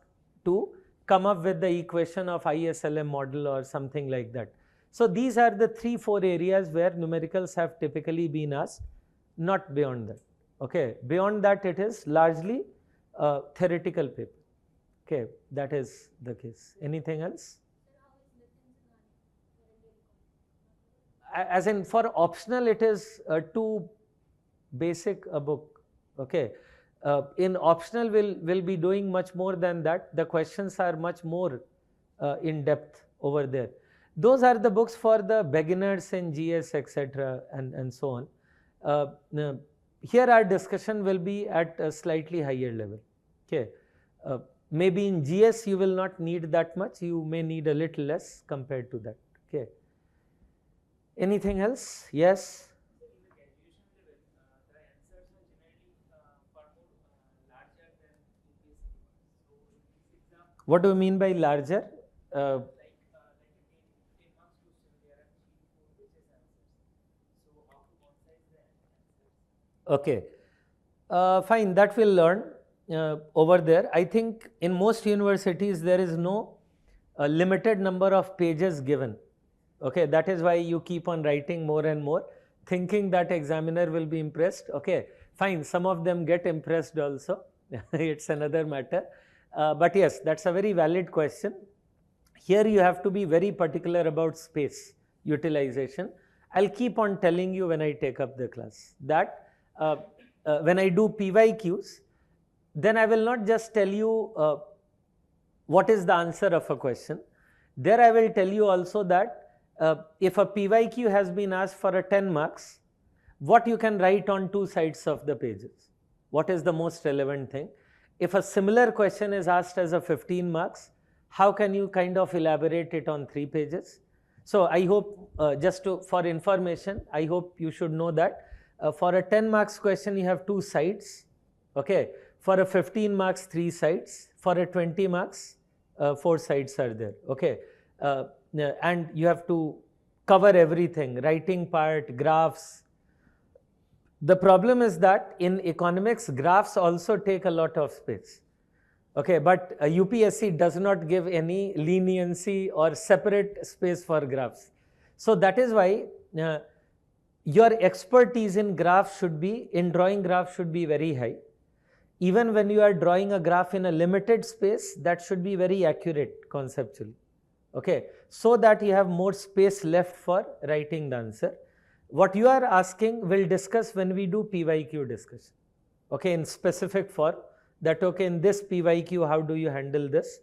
to come up with the equation of ISLM model or something like that. So these are the 3-4 areas where numericals have typically been asked, not beyond that. Okay, beyond that it is largely theoretical paper. Okay, that is the case. Anything else? As in for optional, it is too basic a book. Okay, in optional we'll be doing much more than that. The questions are much more in depth over there. Those are the books for the beginners in GS, etc., and so on. Here our discussion will be at a slightly higher level. Okay, maybe in GS you will not need that much. You may need a little less compared to that. Okay. Anything else? Yes. What do you mean by larger? Okay, fine, that we'll learn over there. I think in most universities there is no limited number of pages given. Okay, that is why you keep on writing more and more, thinking that examiner will be impressed. Okay, fine, some of them get impressed also. It's another matter. But yes, that's a very valid question. Here you have to be very particular about space utilization. I'll keep on telling you when I take up the class that when I do PYQs, then I will not just tell you what is the answer of a question. There I will tell you also that if a PYQ has been asked for a 10 marks, what you can write on 2 sides of the pages. What is the most relevant thing? If a similar question is asked as a 15 marks, how can you kind of elaborate it on 3 pages? So I hope for information, I hope you should know that for a 10 marks question you have 2 sides. Okay, for a 15 marks 3 sides, for a 20 marks 4 sides are there. Okay, and you have to cover everything, writing part, graphs. The problem is that in economics, graphs also take a lot of space. Okay, but UPSC does not give any leniency or separate space for graphs. So that is why your expertise in graphs drawing graphs should be very high. Even when you are drawing a graph in a limited space, that should be very accurate conceptually. Okay, so that you have more space left for writing the answer. What you are asking, we'll discuss when we do PYQ discussion. Okay, in specific form, that okay, in this PYQ, how do you handle this?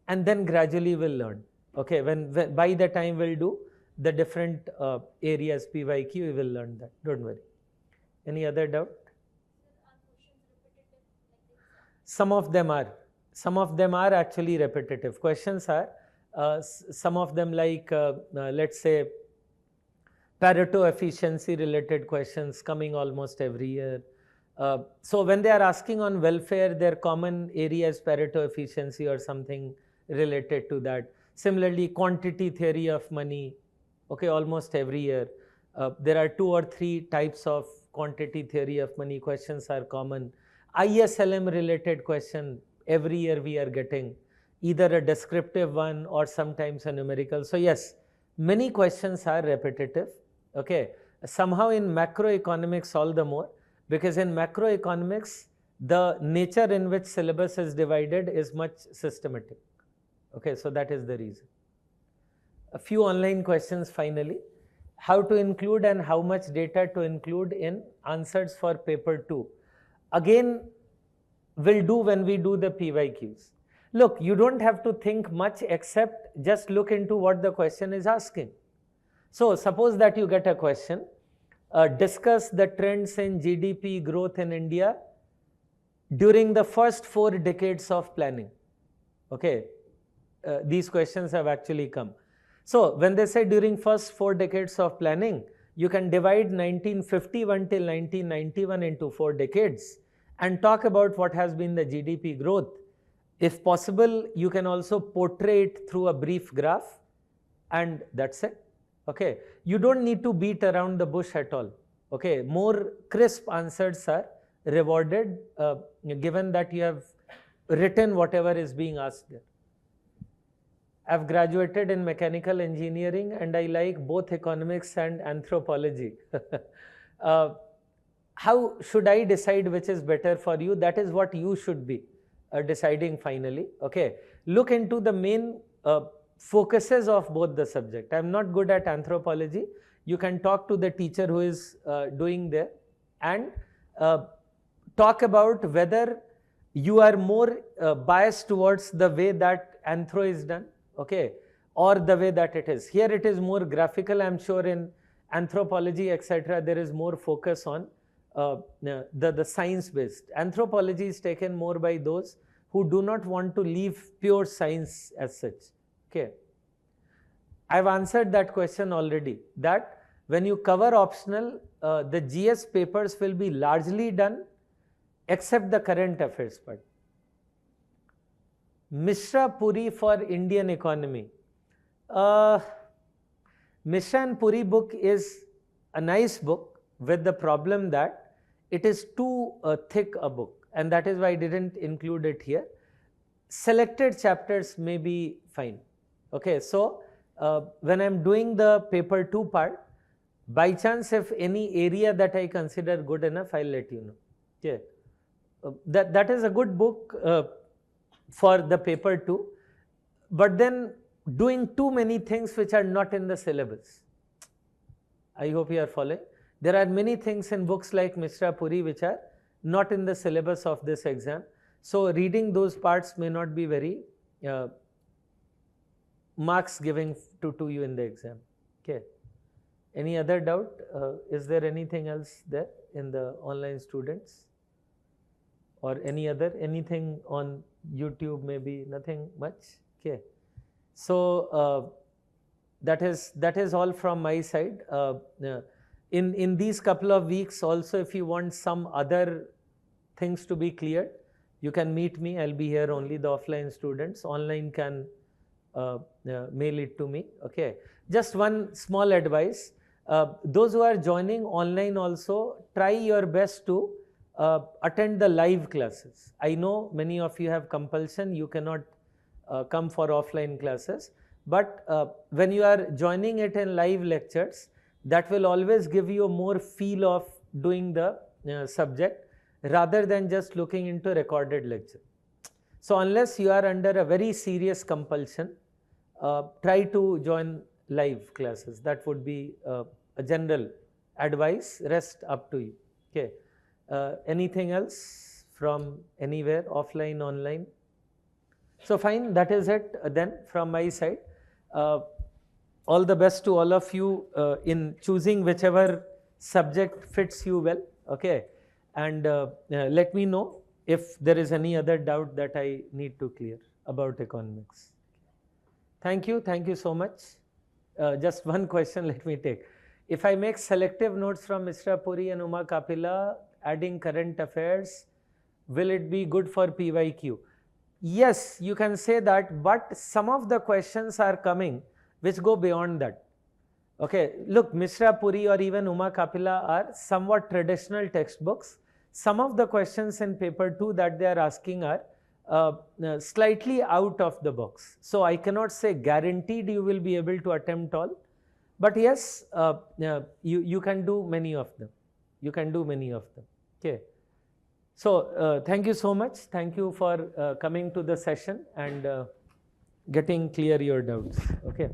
And then gradually we'll learn. Okay, when by the time we'll do the different areas PYQ, we will learn that. Don't worry. Any other doubt? Some of them are. Some of them are actually repetitive. Questions are Some of them like, let's say, Pareto efficiency related questions coming almost every year. So when they are asking on welfare, their common area is Pareto efficiency or something related to that. Similarly, quantity theory of money, okay, almost every year. There are 2 or 3 types of quantity theory of money questions are common. ISLM related question, every year we are getting either a descriptive one or sometimes a numerical. So yes, many questions are repetitive. Okay, somehow in macroeconomics all the more, because in macroeconomics the nature in which syllabus is divided is much systematic. Okay, so that is the reason. A few online questions finally. How to include and how much data to include in answers for paper 2? Again, we'll do when we do the PYQs. Look, you don't have to think much except just look into what the question is asking. So suppose that you get a question, discuss the trends in GDP growth in India during the first 4 decades of planning. Okay, these questions have actually come. So when they say during first 4 decades of planning, you can divide 1951 till 1991 into 4 decades and talk about what has been the GDP growth. If possible, you can also portray it through a brief graph, and that's it. Okay, you don't need to beat around the bush at all. Okay, more crisp answers are rewarded given that you have written whatever is being asked there. I've graduated in mechanical engineering and I like both economics and anthropology. How should I decide which is better for you? That is what you should be deciding finally. Okay, look into the main focuses of both the subject. I'm not good at anthropology. You can talk to the teacher who is doing there and talk about whether you are more biased towards the way that anthro is done, okay, or the way that it is. Here it is more graphical. I'm sure in anthropology, etc., there is more focus on the science-based. Anthropology is taken more by those who do not want to leave pure science as such. Okay, I've answered that question already, that when you cover optional, the GS papers will be largely done except the current affairs part. Mishra Puri for Indian economy. Mishra and Puri book is a nice book with the problem that it is too thick a book, and that is why I didn't include it here. Selected chapters may be fine. Okay, so when I'm doing the paper 2 part, by chance if any area that I consider good enough, I'll let you know. Okay, that is a good book for the paper 2, but then doing too many things which are not in the syllabus. I hope you are following. There are many things in books like Mishra Puri which are not in the syllabus of this exam. So reading those parts may not be very marks giving to you in the exam. Okay. Any other doubt? Is there anything else there in the online students? Or anything on YouTube, maybe nothing much? Okay. So that is all from my side. In these couple of weeks also, if you want some other things to be cleared, you can meet me. I'll be here only, the offline students. Online can mail it to me. Okay. Just one small advice. Those who are joining online also, try your best to attend the live classes. I know many of you have compulsion, you cannot come for offline classes, but when you are joining it in live lectures, that will always give you a more feel of doing the subject rather than just looking into recorded lecture. So unless you are under a very serious compulsion, try to join live classes. That would be a general advice, rest up to you. Okay. Anything else from anywhere, offline, online? So fine, that is it then from my side. All the best to all of you in choosing whichever subject fits you well. Okay, and let me know if there is any other doubt that I need to clear about economics. Thank you so much. Just one question let me take. If I make selective notes from Mr. Puri and Uma Kapila, adding current affairs, will it be good for PYQ? Yes, you can say that, but some of the questions are coming which go beyond that. Okay, look, Mishra Puri or even Uma Kapila are somewhat traditional textbooks. Some of the questions in paper 2 that they are asking are slightly out of the box. So I cannot say guaranteed you will be able to attempt all, but yes, you can do many of them. You can do many of them. Okay. So thank you so much. Thank you for coming to the session and getting clear your doubts. Okay.